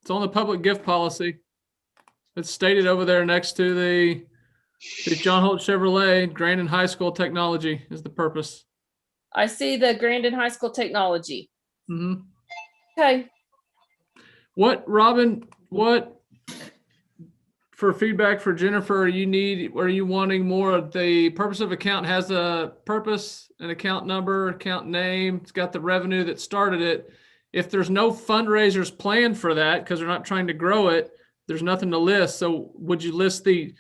Speaker 3: it's on the public gift policy. It's stated over there next to the John Holt Chevrolet Grandin High School Technology is the purpose.
Speaker 11: I see the Grandin High School Technology.
Speaker 3: Mm-hmm.
Speaker 11: Okay.
Speaker 3: Robin, what for feedback for Jennifer, are you wanting more of the purpose of account has a purpose, an account number, account name, it's got the revenue that started it. If there's no fundraisers planned for that, because they're not trying to grow it, there's nothing to list. So would you list the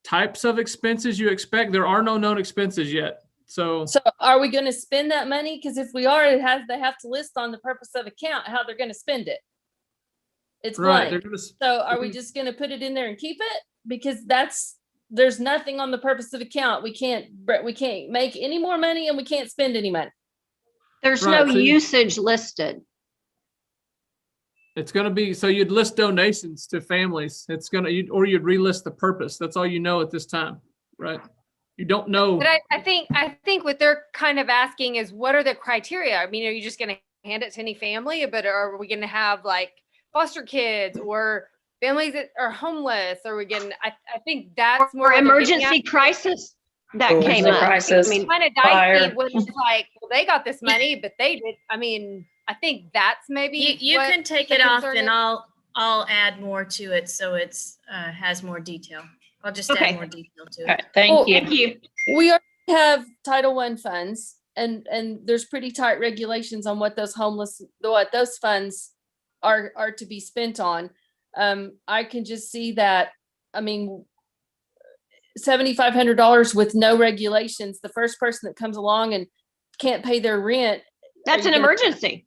Speaker 3: types of expenses you expect? There are no known expenses yet. So
Speaker 11: are we going to spend that money? Because if we are, they have to list on the purpose of account how they're going to spend it. It's blank.
Speaker 3: Right.
Speaker 11: So are we just going to put it in there and keep it? Because that's there's nothing on the purposive account. We can't make any more money and we can't spend any money.
Speaker 8: There's
Speaker 3: Right,
Speaker 8: no
Speaker 3: so
Speaker 8: usage listed.
Speaker 3: It's gonna be, so you'd list donations to families. It's gonna, or you'd relist the purpose. That's all you know at this time, right? You don't know.
Speaker 10: But I think what they're kind of asking is, what are the criteria? I mean, are you just going to hand it to any family, but are we going to have like foster kids or families that are homeless? Or we getting? I think that's more
Speaker 8: Or
Speaker 10: what they're getting
Speaker 8: emergency
Speaker 10: at.
Speaker 8: crisis that
Speaker 1: Or
Speaker 8: came
Speaker 1: the
Speaker 8: up.
Speaker 1: crisis.
Speaker 8: I mean,
Speaker 10: Kind of
Speaker 1: Fire.
Speaker 10: dicey when it's like, well, they got this money, but they did. I mean, I think that's maybe
Speaker 15: You
Speaker 10: what
Speaker 15: can take
Speaker 10: the
Speaker 15: it off
Speaker 10: concern
Speaker 15: and
Speaker 10: is.
Speaker 15: I'll add more to it so it's has more detail. I'll just
Speaker 8: Okay.
Speaker 15: add more detail to
Speaker 1: All
Speaker 15: it.
Speaker 1: right, thank
Speaker 11: Well,
Speaker 1: you.
Speaker 8: Thank you.
Speaker 11: We already have Title I funds and there's pretty tight regulations on what those funds are to be spent on. I can just see that, I mean, $7,500 with no regulations, the first person that comes along and can't pay their rent.
Speaker 8: That's an emergency.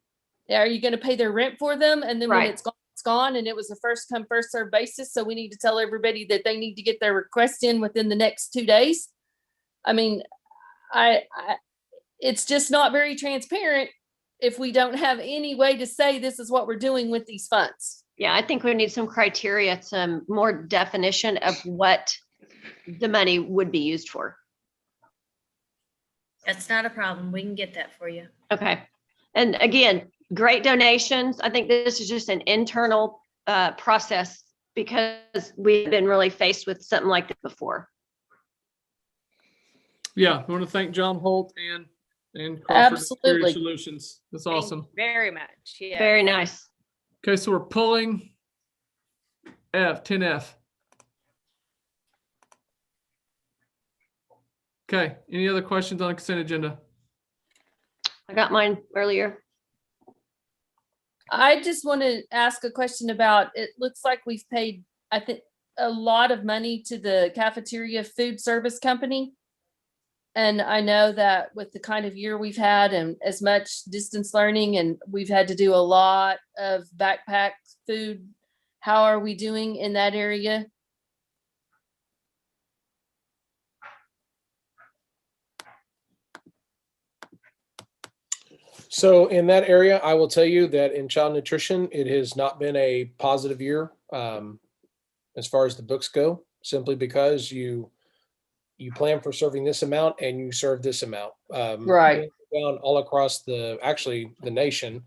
Speaker 11: Are you going to pay their rent for them? And then when
Speaker 8: Right.
Speaker 11: it's gone, and it was a first come, first served basis. So we need to tell everybody that they need to get their request in within the next 2 days. I mean, it's just not very transparent if we don't have any way to say this is what we're doing with these funds.
Speaker 8: Yeah, I think we need some criteria, some more definition of what the money would be used for.
Speaker 15: That's not a problem. We can get that for you.
Speaker 8: Okay. And again, great donations. I think this is just an internal process because we've been really faced with something like this before.
Speaker 3: Yeah, I want to thank John Holt and Crawford Security
Speaker 11: Absolutely.
Speaker 3: Solutions. That's
Speaker 10: Thank you
Speaker 3: awesome.
Speaker 10: very much. Yeah.
Speaker 8: Very nice.
Speaker 3: Okay, so we're pulling 10F. Okay, any other questions on the consent agenda?
Speaker 8: I got mine earlier.
Speaker 11: I just want to ask a question about, it looks like we've paid, I think, a lot of money to the cafeteria food service company. And I know that with the kind of year we've had and as much distance learning, and we've had to do a lot of backpack food. How are we doing in that area?
Speaker 7: So in that area, I will tell you that in child nutrition, it has not been a positive year as far as the books go, simply because you plan for serving this amount and you serve this amount.
Speaker 11: Right.
Speaker 7: Down all across the nation,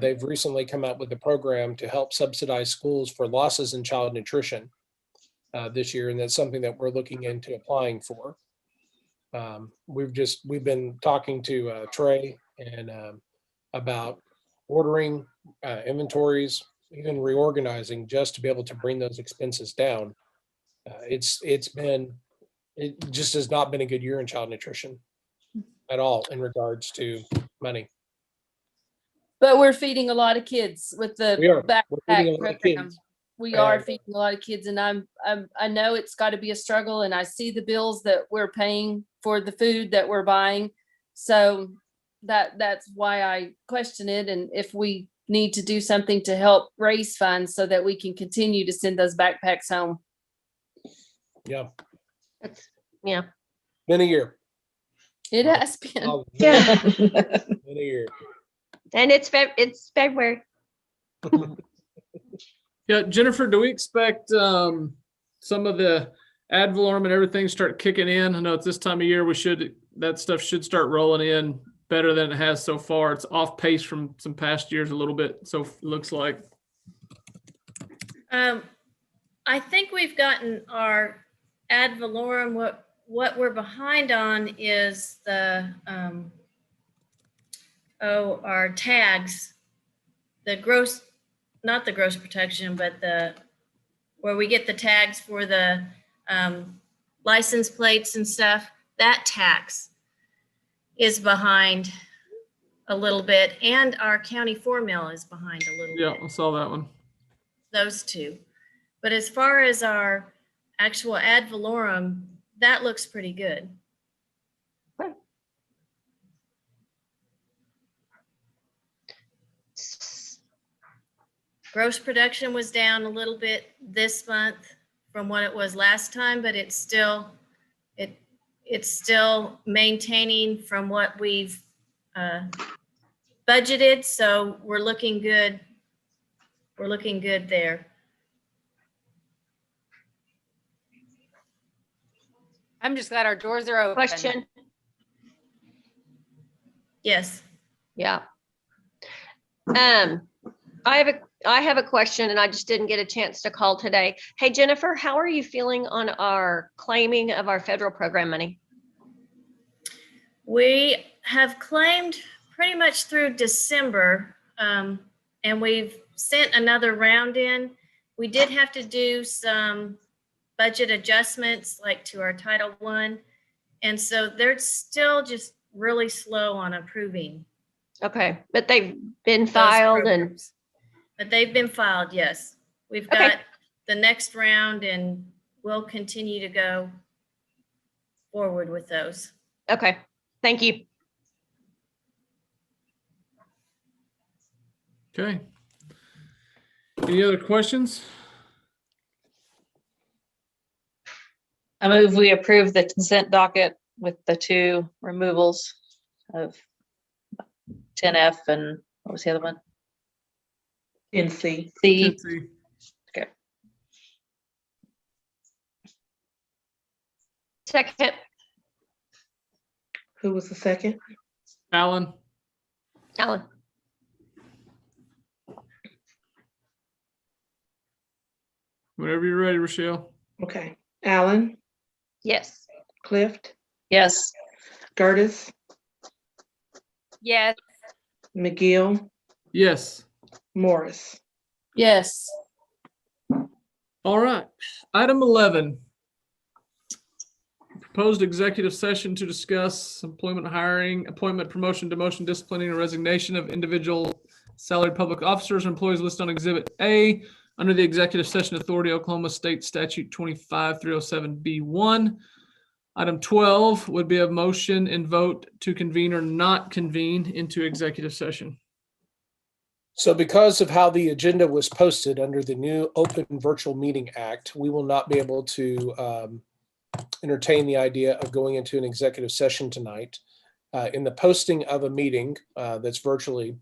Speaker 7: they've recently come out with a program to help subsidize schools for losses in child nutrition this year, and that's something that we're looking into applying for. We've been talking to Trey and about ordering inventories, even reorganizing just to be able to bring those expenses down. It just has not been a good year in child nutrition at all in regards to money.
Speaker 11: But we're feeding a lot of kids with the
Speaker 7: We are. We're feeding a
Speaker 11: backpack
Speaker 7: lot of
Speaker 11: program.
Speaker 7: kids.
Speaker 11: We are
Speaker 7: And-
Speaker 11: feeding a lot of kids, and I know it's got to be a struggle, and I see the bills that we're paying for the food that we're buying. So that's why I question it, and if we need to do something to help raise funds so that we can continue to send those backpacks home.
Speaker 7: Yeah,
Speaker 8: Yeah.
Speaker 7: been a year.
Speaker 11: It has been.
Speaker 7: Oh,
Speaker 8: Yeah.
Speaker 7: been a year.
Speaker 8: And it's February.
Speaker 3: Yeah, Jennifer, do we expect some of the ad valorem and everything start kicking in? I know it's this time of year that stuff should start rolling in better than it has so far. It's off pace from some past years a little bit, so it looks like.
Speaker 15: I think we've gotten our ad valorem. What we're behind on is the our tags, not the gross protection, but where we get the tags for the license plates and stuff. That tax is behind a little bit, and our county 4 mill is behind a little
Speaker 3: Yeah,
Speaker 15: bit.
Speaker 3: I saw that one.
Speaker 15: Those two. But as far as our actual ad valorem, that looks pretty good. Gross production was down a little bit this month from what it was last time, but it's still maintaining from what we've budgeted. So we're looking good. We're looking good there.
Speaker 10: I'm just glad our doors are open.
Speaker 8: Question?
Speaker 15: Yes.
Speaker 8: Yeah. I have a question and I just didn't get a chance to call today. Hey, Jennifer, how are you feeling on our claiming of our federal program money?
Speaker 15: We have claimed pretty much through December, and we've sent another round in. We did have to do some budget adjustments like to our Title I. And so they're still just really slow on approving.
Speaker 8: Okay, but they've been filed and.
Speaker 15: But they've been filed, yes. We've got the next round and we'll continue to go forward with those.
Speaker 8: Okay, thank you.
Speaker 3: Okay. Any other questions?
Speaker 1: I move we approve the consent docket with the 2 removals of 10F and what was the other one?
Speaker 4: NC.
Speaker 1: C. Okay.
Speaker 8: Second.
Speaker 4: Who was the second?
Speaker 3: Alan.
Speaker 8: Alan.
Speaker 3: Whenever you're ready, Rochelle.
Speaker 4: Okay. Alan,
Speaker 8: Yes.
Speaker 4: Clift,
Speaker 1: Yes.
Speaker 4: Gertis,
Speaker 10: Yes.
Speaker 4: McGill,
Speaker 3: Yes.
Speaker 4: Morris.
Speaker 11: Yes.
Speaker 3: All right. Item 11. Proposed executive session to discuss employment, hiring, appointment, promotion, demotion, disciplining, and resignation of individual salaried public officers or employees listed on Exhibit A under the Executive Session Authority, Oklahoma State Statute 25307B1. Item 12 would be a motion and vote to convene or not convene into executive session.
Speaker 7: So because of how the agenda was posted under the new Open Virtual Meeting Act, we will not be able to entertain the idea of going into an executive session tonight. In the posting of a meeting that's virtually,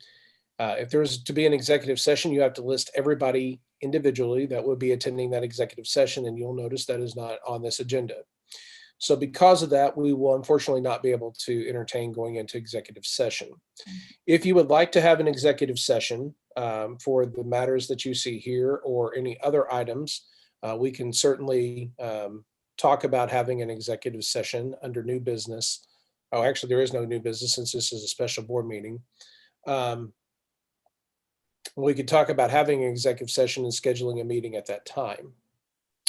Speaker 7: if there's to be an executive session, you have to list everybody individually that would be attending that executive session, and you'll notice that is not on this agenda. So because of that, we will unfortunately not be able to entertain going into executive session. If you would like to have an executive session for the matters that you see here or any other items, we can certainly talk about having an executive session under new business. Oh, actually, there is no new business since this is a special board meeting. We could talk about having an executive session and scheduling a meeting at that time,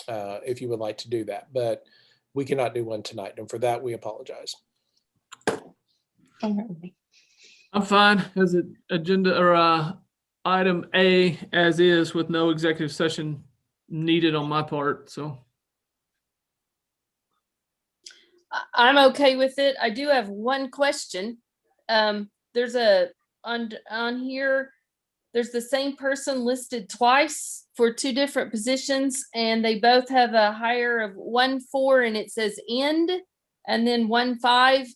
Speaker 7: if you would like to do that. But we cannot do one tonight, and for that, we apologize.
Speaker 3: I'm fine as an agenda or item A as is with no executive session needed on my part. So
Speaker 11: I'm okay with it. I do have one question. There's on here, there's the same person listed twice for 2 different positions, and they both have a hire of 1-4 and it says end and then 1-5.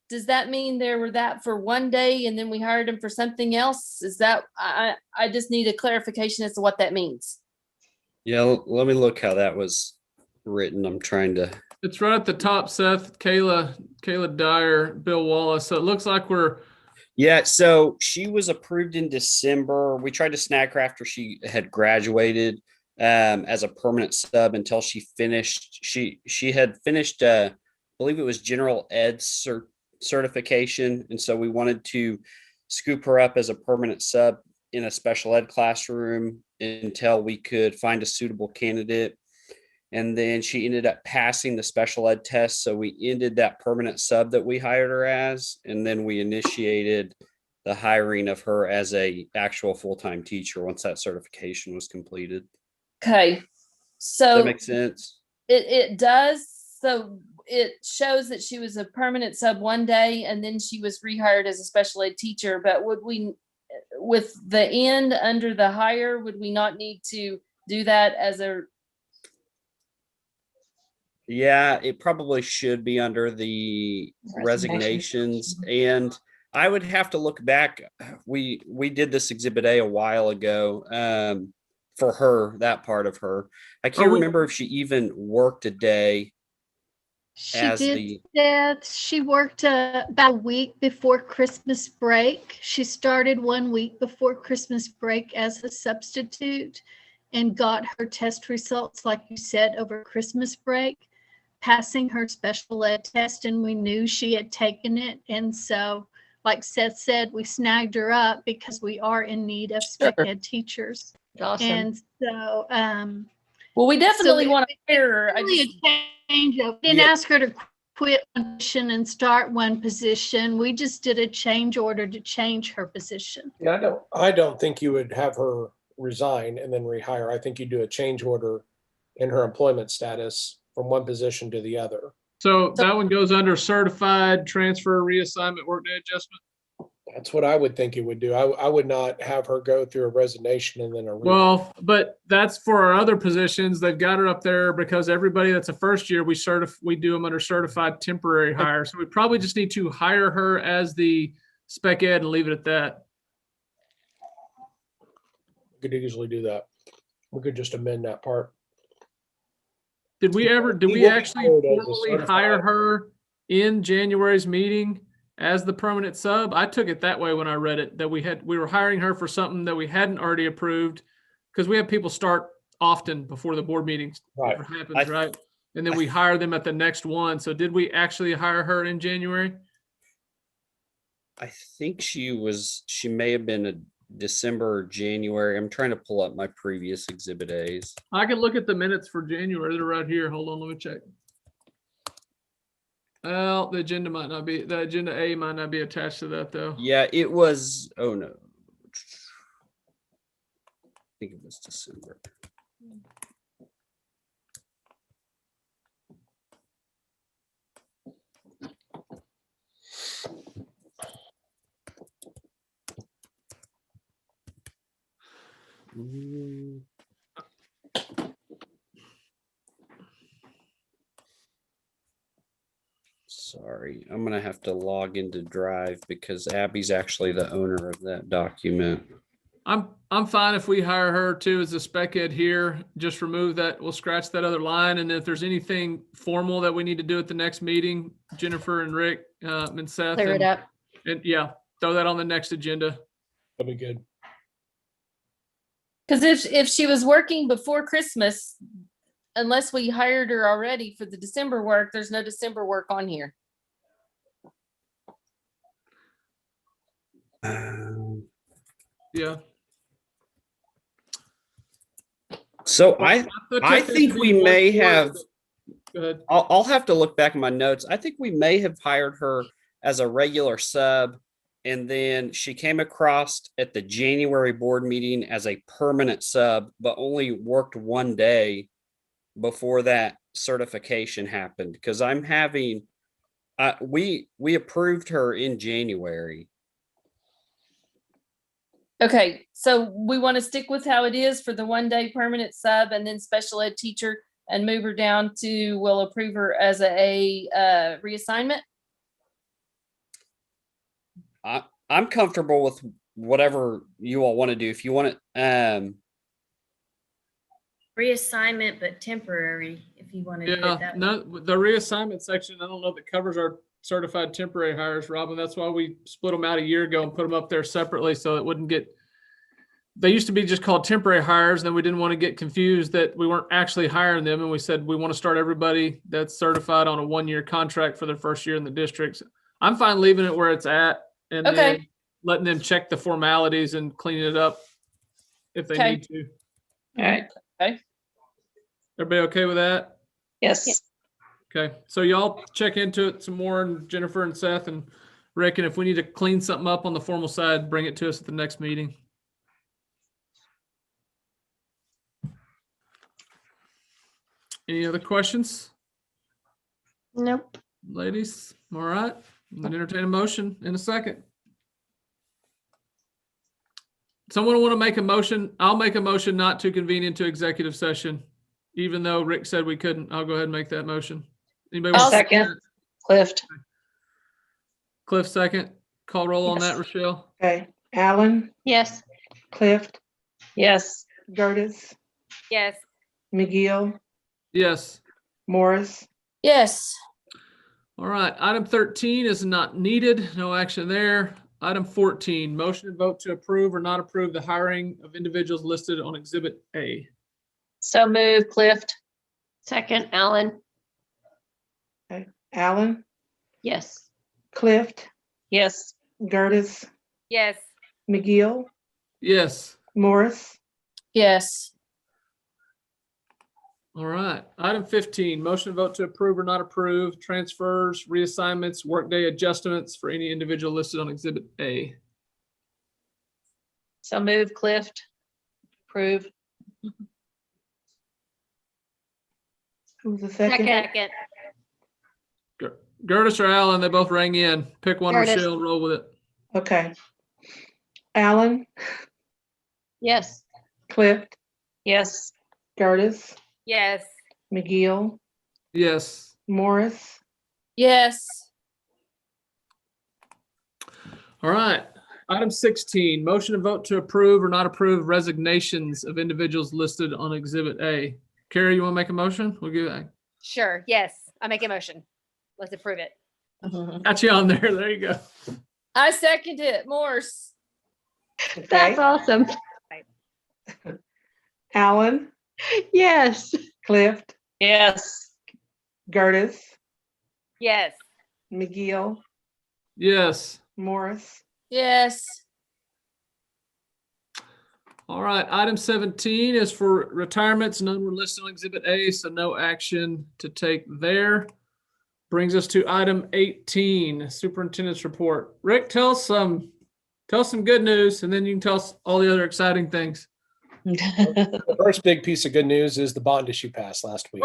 Speaker 11: Does that mean they were that for one day and then we hired them for something else? Is that, I just need a clarification as to what that means.
Speaker 16: Yeah, let me look how that was written. I'm trying to.
Speaker 3: it's right at the top, Seth, Kayla Dyer, Bill Wallace. So it looks like
Speaker 16: Yeah, so she was approved in December. We tried to snag her after she had graduated as a permanent sub until she finished. She had finished, I believe it was general ed certification. And so we wanted to scoop her up as a permanent sub in a special ed classroom until we could find a suitable candidate. And then she ended up passing the special ed test. So we ended that permanent sub that we hired her as, and then we initiated the hiring of her as a actual full-time teacher once that certification was completed.
Speaker 11: Okay. So
Speaker 16: Does that make sense?
Speaker 11: It does. So it shows that she was a permanent sub one day and then she was rehired as a special ed teacher. But would we, with the end under the hire, would we not need to do that as a
Speaker 16: Yeah, it probably should be under the resignations. And I would have to look back. We did this exhibit A while ago for her, that part of her. I can't remember if she even worked a day.
Speaker 9: She did, Seth. She worked about a week before Christmas break. She started 1 week before Christmas break as a substitute and got her test results, like you said, over Christmas break, passing her special ed test, and we knew she had taken it. And so, like Seth said, we snagged her up because we are in need of spec ed teachers.
Speaker 8: Awesome.
Speaker 9: And so,
Speaker 11: well, we definitely
Speaker 9: so
Speaker 11: want to hire her.
Speaker 9: really a change of, we didn't ask her to quit one position and start one position. We just did a change order to change her position.
Speaker 7: Yeah, I don't think you would have her resign and then rehire. I think you do a change order in her employment status from one position to the other.
Speaker 3: So that one goes under certified transfer, reassignment, workday adjustment.
Speaker 7: That's what I would think it would do. I would not have her go through a resignation and then a
Speaker 3: Well, but that's for our other positions. They've got her up there because everybody that's a first year, we do them under certified temporary hire. So we probably just need to hire her as the spec ed and leave it at that.
Speaker 7: We could easily do that. We could just amend that part.
Speaker 3: Did we actually formally hire her in January's meeting as the permanent sub? I took it that way when I read it, that we were hiring her for something that we hadn't already approved, because we have people start often before the board meetings happens, right? And then we hire them at the next one. So did we actually hire her in January?
Speaker 16: I think she may have been a December or January. I'm trying to pull up my previous exhibit A's.
Speaker 3: I can look at the minutes for January. They're right here. Hold on, let me check. Well, the agenda A might not be attached to that though.
Speaker 16: Yeah, it was. Oh no. I think it was December. Sorry, I'm gonna have to log into Drive because Abby's actually the owner of that document.
Speaker 3: I'm fine if we hire her too as a spec ed here. Just remove that. We'll scratch that other line, and if there's anything formal that we need to do at the next meeting, Jennifer and Rick and Seth,
Speaker 8: Clear it up.
Speaker 3: And yeah, throw that on the next agenda.
Speaker 7: That'd be good.
Speaker 11: Because if she was working before Christmas, unless we hired her already for the December work, there's no December work on here.
Speaker 3: Yeah.
Speaker 16: So I think we may have.
Speaker 3: Go ahead.
Speaker 16: I'll have to look back in my notes. I think we may have hired her as a regular sub, and then she came across at the January board meeting as a permanent sub, but only worked one day before that certification happened. Because I'm having, we approved her in January.
Speaker 11: Okay, so we want to stick with how it is for the 1 day permanent sub and then special ed teacher, and move her down to, we'll approve her as a reassignment.
Speaker 16: I'm comfortable with whatever you all want to do. If you want to,
Speaker 15: reassignment, but temporary, if you want to do it that way.
Speaker 3: No, the reassignment section, I don't know if it covers our certified temporary hires, Robin. That's why we split them out a year ago and put them up there separately, so it wouldn't get, they used to be just called temporary hires, and then we didn't want to get confused that we weren't actually hiring them, and we said we want to start everybody that's certified on a 1-year contract for their first year in the districts. I'm fine leaving it where it's at, and then letting them check the formalities and clean it up if they need to.
Speaker 1: All right.
Speaker 11: Okay.
Speaker 3: Everybody okay with that?
Speaker 1: Yes.
Speaker 3: Okay, so y'all check into it some more, and Jennifer and Seth and Rick, and if we need to clean something up on the formal side, bring it to us at the next meeting. Any other questions?
Speaker 8: Nope.
Speaker 3: Ladies, all right. I'm gonna entertain a motion in a second. Someone want to make a motion? I'll make a motion not to convene into executive session. even though Rick said we couldn't. I'll go ahead and make that motion. Anybody
Speaker 1: I'll
Speaker 3: want to
Speaker 1: second. Clift.
Speaker 3: Cliff second. Call roll on that, Rochelle.
Speaker 4: Okay, Allen,
Speaker 8: Yes.
Speaker 4: Clift,
Speaker 1: Yes.
Speaker 4: Gertis,
Speaker 10: Yes.
Speaker 4: McGill,
Speaker 3: Yes.
Speaker 4: Morris.
Speaker 11: Yes.
Speaker 3: All right. Item 13 is not needed. No action there. Item 14, motion and vote to approve or not approve the hiring of individuals listed on Exhibit A.
Speaker 1: So move, Clift.
Speaker 8: Second, Allen.
Speaker 4: Okay, Allen,
Speaker 8: Yes.
Speaker 4: Clift,
Speaker 1: Yes.
Speaker 4: Gertis,
Speaker 10: Yes.
Speaker 4: McGill,
Speaker 3: Yes.
Speaker 4: Morris.
Speaker 11: Yes.
Speaker 3: All right. Item 15, motion and vote to approve or not approve transfers, reassignments, workday adjustments for any individual listed on Exhibit A.
Speaker 1: So move, Clift. Approve.
Speaker 4: Who's the second?
Speaker 10: Second.
Speaker 3: Gertis or Allen, they both rang in. Pick one,
Speaker 8: Gertis.
Speaker 3: Rochelle, and roll with it.
Speaker 4: Okay. Allen,
Speaker 8: Yes.
Speaker 4: Clift,
Speaker 1: Yes.
Speaker 4: Gertis,
Speaker 10: Yes.
Speaker 4: McGill,
Speaker 3: Yes.
Speaker 4: Morris.
Speaker 11: Yes.
Speaker 3: All right. Item 16, motion and vote to approve or not approve resignations of individuals listed on Exhibit A. Carrie, you want to make a motion? We'll give that.
Speaker 10: Sure. Yes. I make a motion. Let's approve it.
Speaker 3: Got you on there. There you go.
Speaker 11: I second it. Morse.
Speaker 4: Okay.
Speaker 8: That's awesome.
Speaker 4: Allen,
Speaker 8: Yes.
Speaker 4: Clift,
Speaker 1: Yes.
Speaker 4: Gertis,
Speaker 10: Yes.
Speaker 4: McGill,
Speaker 3: Yes.
Speaker 4: Morris.
Speaker 11: Yes.
Speaker 3: All right. Item 17 is for retirements. None were listed on Exhibit A, so no action to take there. Brings us to item 18, superintendent's report. Rick, tell us some good news, and then you can tell us all the other exciting things.
Speaker 7: The first big piece of good news is the bond issue passed last week.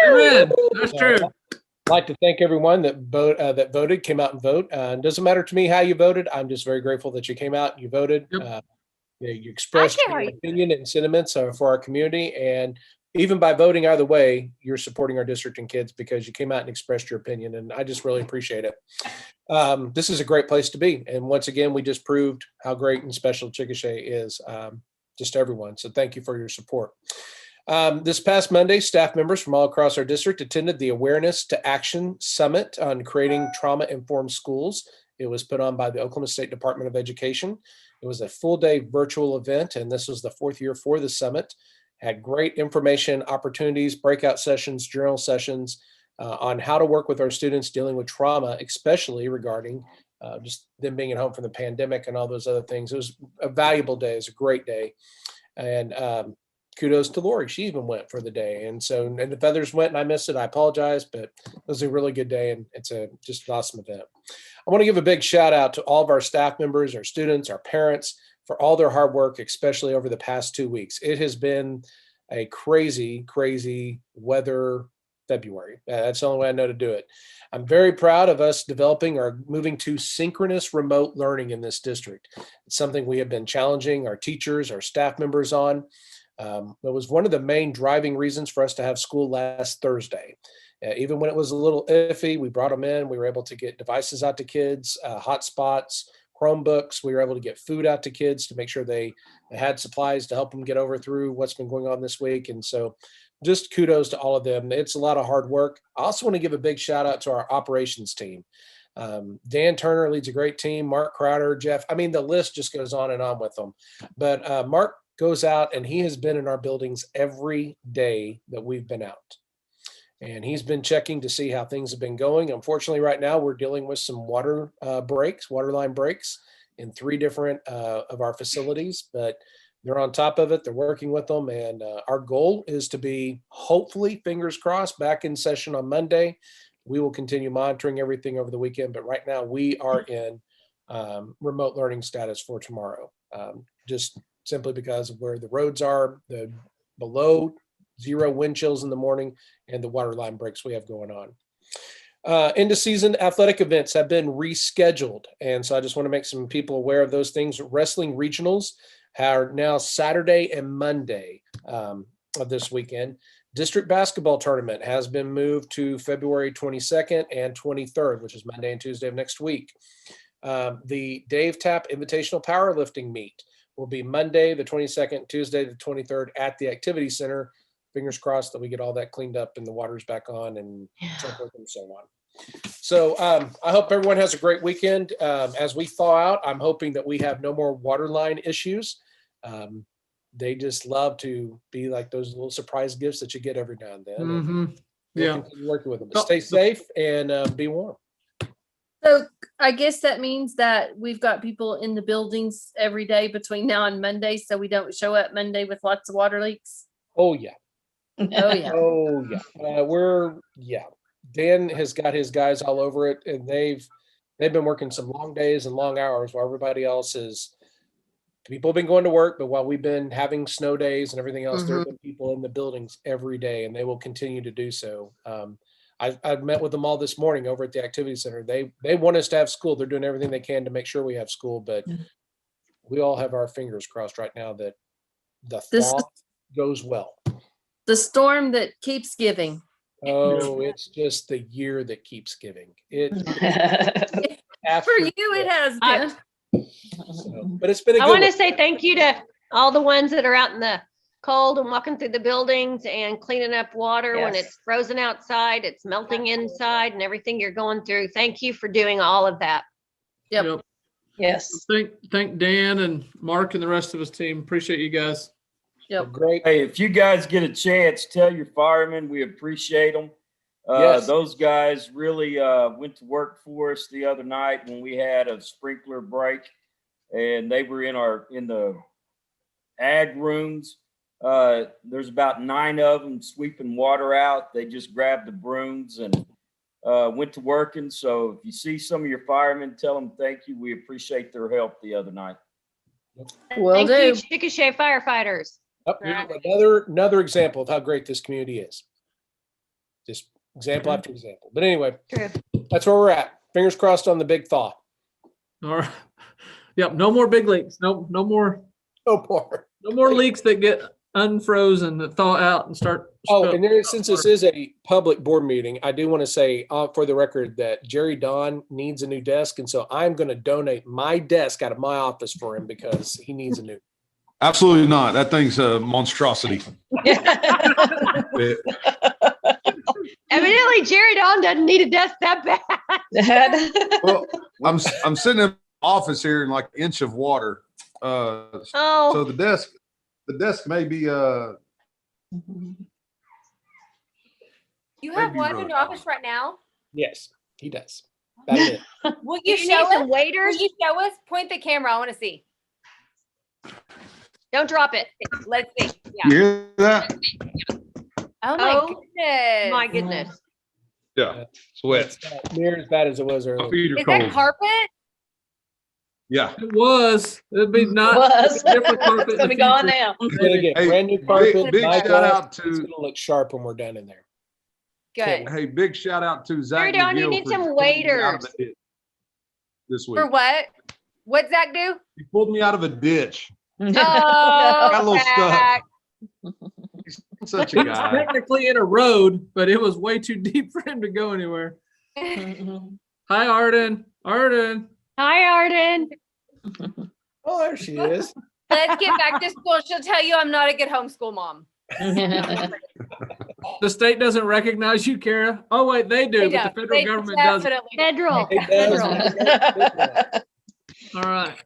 Speaker 3: Amen. That's true.
Speaker 7: I'd like to thank everyone that voted, came out and vote. It doesn't matter to me how you voted. I'm just very grateful that you came out and you voted.
Speaker 3: Yep.
Speaker 7: You expressed
Speaker 10: I care how
Speaker 7: your
Speaker 10: you-
Speaker 7: opinion and sentiments for our community. And even by voting either way, you're supporting our district and kids because you came out and expressed your opinion. And I just really appreciate it. This is a great place to be. And once again, we just proved how great and special Chickasha is just to everyone. So thank you for your support. This past Monday, staff members from all across our district attended the Awareness to Action Summit on creating trauma-informed schools. It was put on by the Oklahoma State Department of Education. It was a full-day virtual event, and this was the fourth year for the summit. Had great information, opportunities, breakout sessions, journal sessions on how to work with our students dealing with trauma, especially regarding just them being at home from the pandemic and all those other things. It was a valuable day. It was a great day. And kudos to Lori. She even went for the day. And the feathers went and I missed it. I apologize, but it was a really good day and it's just an awesome event. I want to give a big shout out to all of our staff members, our students, our parents for all their hard work, especially over the past 2 weeks. It has been a crazy, crazy weather February. That's the only way I know to do it. I'm very proud of us developing or moving to synchronous remote learning in this district. It's something we have been challenging our teachers, our staff members on. It was one of the main driving reasons for us to have school last Thursday. Even when it was a little iffy, we brought them in. We were able to get devices out to kids, hotspots, Chromebooks. We were able to get food out to kids to make sure they had supplies to help them get through what's been going on this week. And so just kudos to all of them. It's a lot of hard work. I also want to give a big shout out to our operations team. Dan Turner leads a great team. Mark Crowder, Jeff. I mean, the list just goes on and on with them. But Mark goes out and he has been in our buildings every day that we've been out. And he's been checking to see how things have been going. Unfortunately, right now we're dealing with some water line breaks in 3 different of our facilities, but they're on top of it. They're working with them. And our goal is to be, hopefully, fingers crossed, back in session on Monday. We will continue monitoring everything over the weekend. But right now we are in remote learning status for tomorrow, just simply because of where the roads are, the below 0 wind chills in the morning, and the water line breaks we have going on. End of season athletic events have been rescheduled. And so I just want to make some people aware of those things. Wrestling regionals are now Saturday and Monday of this weekend. District basketball tournament has been moved to February 22nd and 23rd, which is Monday and Tuesday of next week. The Dave Tapp Invitational Powerlifting Meet will be Monday, the 22nd, Tuesday, the 23rd at the Activity Center. Fingers crossed that we get all that cleaned up and the water's back on and so forth and so on. So I hope everyone has a great weekend. As we thaw out, I'm hoping that we have no more water line issues. They just love to be like those little surprise gifts that you get every now and then. And we'll continue working with them. But stay safe and be warm.
Speaker 11: So I guess that means that we've got people in the buildings every day between now and Monday, so we don't show up Monday with lots of water leaks.
Speaker 7: Oh yeah.
Speaker 11: Oh yeah.
Speaker 7: Oh yeah. Dan has got his guys all over it, and they've been working some long days and long hours while everybody else is. People have been going to work, but while we've been having snow days and everything else, there have been people in the buildings every day, and they will continue to do so. I've met with them all this morning over at the Activity Center. They want us to have school. They're doing everything they can to make sure we have school, but we all have our fingers crossed right now that the thaw goes well.
Speaker 11: The storm that keeps giving.
Speaker 7: Oh, it's just the year that keeps giving. For
Speaker 11: you, it has been.
Speaker 7: But it's been a good
Speaker 8: I want to
Speaker 7: one.
Speaker 8: say thank you to all the ones that are out in the cold and walking through the buildings and cleaning up water when it's frozen outside, it's melting inside, and everything you're going through. Thank you for doing all of that.
Speaker 11: Yep.
Speaker 1: Yes.
Speaker 3: Thank Dan and Mark and the rest of his team. Appreciate you guys.
Speaker 11: Yep.
Speaker 7: Great.
Speaker 12: Hey, if you guys get a chance, tell your firemen we appreciate them.
Speaker 7: Yes.
Speaker 12: Those guys really went to work for us the other night when we had a sprinkler break, and they were in the ag rooms. There's about 9 of them sweeping water out. They just grabbed the brooms and went to working. So if you see some of your firemen, tell them thank you. We appreciate their help the other night.
Speaker 8: Thank you, Chickasha firefighters.
Speaker 7: Another example of how great this community is. Just example after example. But anyway, that's where we're at. Fingers crossed on the big thaw.
Speaker 3: All right. Yep. No more big leaks. No more.
Speaker 7: No more.
Speaker 3: No more leaks that get unfrozen, that thaw out and start.
Speaker 7: And since this is a public board meeting, I do want to say for the record that Jerry Don needs a new desk. And so I'm going to donate my desk out of my office for him because he needs a new.
Speaker 13: Absolutely not. That thing's a monstrosity.
Speaker 8: Evidently, Jerry Don doesn't need a desk that bad.
Speaker 13: Well, I'm sitting in the office here in like an inch of water. So the desk may be
Speaker 10: You have
Speaker 13: Maybe
Speaker 10: one
Speaker 13: really
Speaker 10: in your office right now?
Speaker 7: Yes, he does. That is.
Speaker 10: Will you
Speaker 8: You
Speaker 10: show
Speaker 8: need
Speaker 10: us?
Speaker 8: some waiters?
Speaker 10: Will you show us? Point the camera. I want to see.
Speaker 8: Don't drop it.
Speaker 10: Let's see.
Speaker 13: You
Speaker 10: Yeah.
Speaker 13: hear that?
Speaker 10: Oh my goodness.
Speaker 8: My goodness.
Speaker 13: Yeah, it's wet.
Speaker 7: Near as bad as it was
Speaker 13: My
Speaker 7: earlier.
Speaker 13: feet are
Speaker 10: Is that
Speaker 13: cold.
Speaker 10: carpet?
Speaker 13: Yeah.
Speaker 3: It was. It'd be not.
Speaker 1: Was.
Speaker 3: Different carpet
Speaker 1: It's
Speaker 3: in
Speaker 1: gonna
Speaker 3: the
Speaker 1: be gone
Speaker 3: future.
Speaker 1: now.
Speaker 7: We're gonna get
Speaker 13: Hey,
Speaker 7: brand new carpet.
Speaker 13: big
Speaker 7: my
Speaker 13: shout
Speaker 7: glass.
Speaker 13: out
Speaker 7: It's
Speaker 13: to
Speaker 7: gonna look sharp when we're done in there.
Speaker 10: Good.
Speaker 13: hey, big shout out to Zach
Speaker 8: Jerry Don, you
Speaker 13: McGill
Speaker 8: need
Speaker 13: for
Speaker 8: some
Speaker 13: pulling me out of
Speaker 8: waiters.
Speaker 13: a ditch this week.
Speaker 10: For what? What'd Zach do?
Speaker 13: He pulled me out of a ditch.
Speaker 10: Oh,
Speaker 13: Got a little
Speaker 10: Zach.
Speaker 13: He's such
Speaker 3: He
Speaker 13: a
Speaker 3: was
Speaker 13: guy.
Speaker 3: technically in a road, but it was way too deep for him to go anywhere. Hi, Arden. Arden.
Speaker 8: Hi, Arden.
Speaker 7: Oh, there she is.
Speaker 10: Let's get back to school. She'll tell you I'm not a good homeschool mom.
Speaker 3: The state doesn't recognize you, Kara. Oh, wait, they do, but the federal government doesn't.
Speaker 8: Federal.
Speaker 7: It does.
Speaker 8: Federal.
Speaker 3: All right.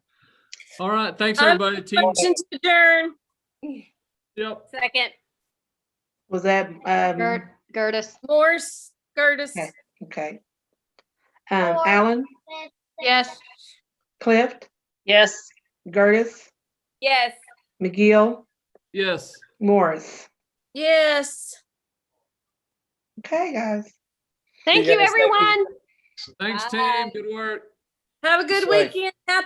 Speaker 3: All right. Thanks, everybody. Team.
Speaker 11: Motion to adjourn.
Speaker 3: Yep.
Speaker 10: Second.
Speaker 4: Was that
Speaker 8: Gertis.
Speaker 11: Morse, Curtis.
Speaker 4: Okay. Alan,
Speaker 8: Yes.
Speaker 4: Clift,
Speaker 1: Yes.
Speaker 4: Gertis,
Speaker 10: Yes.
Speaker 4: McGill,
Speaker 3: Yes.
Speaker 4: Morris.
Speaker 11: Yes.
Speaker 4: Okay, guys.
Speaker 8: Thank
Speaker 7: You
Speaker 8: you,
Speaker 7: guys, thank you.
Speaker 8: everyone.
Speaker 3: Thanks,
Speaker 10: Bye.
Speaker 3: team. Good work.
Speaker 11: Have a good
Speaker 7: Slay.
Speaker 11: weekend. Happy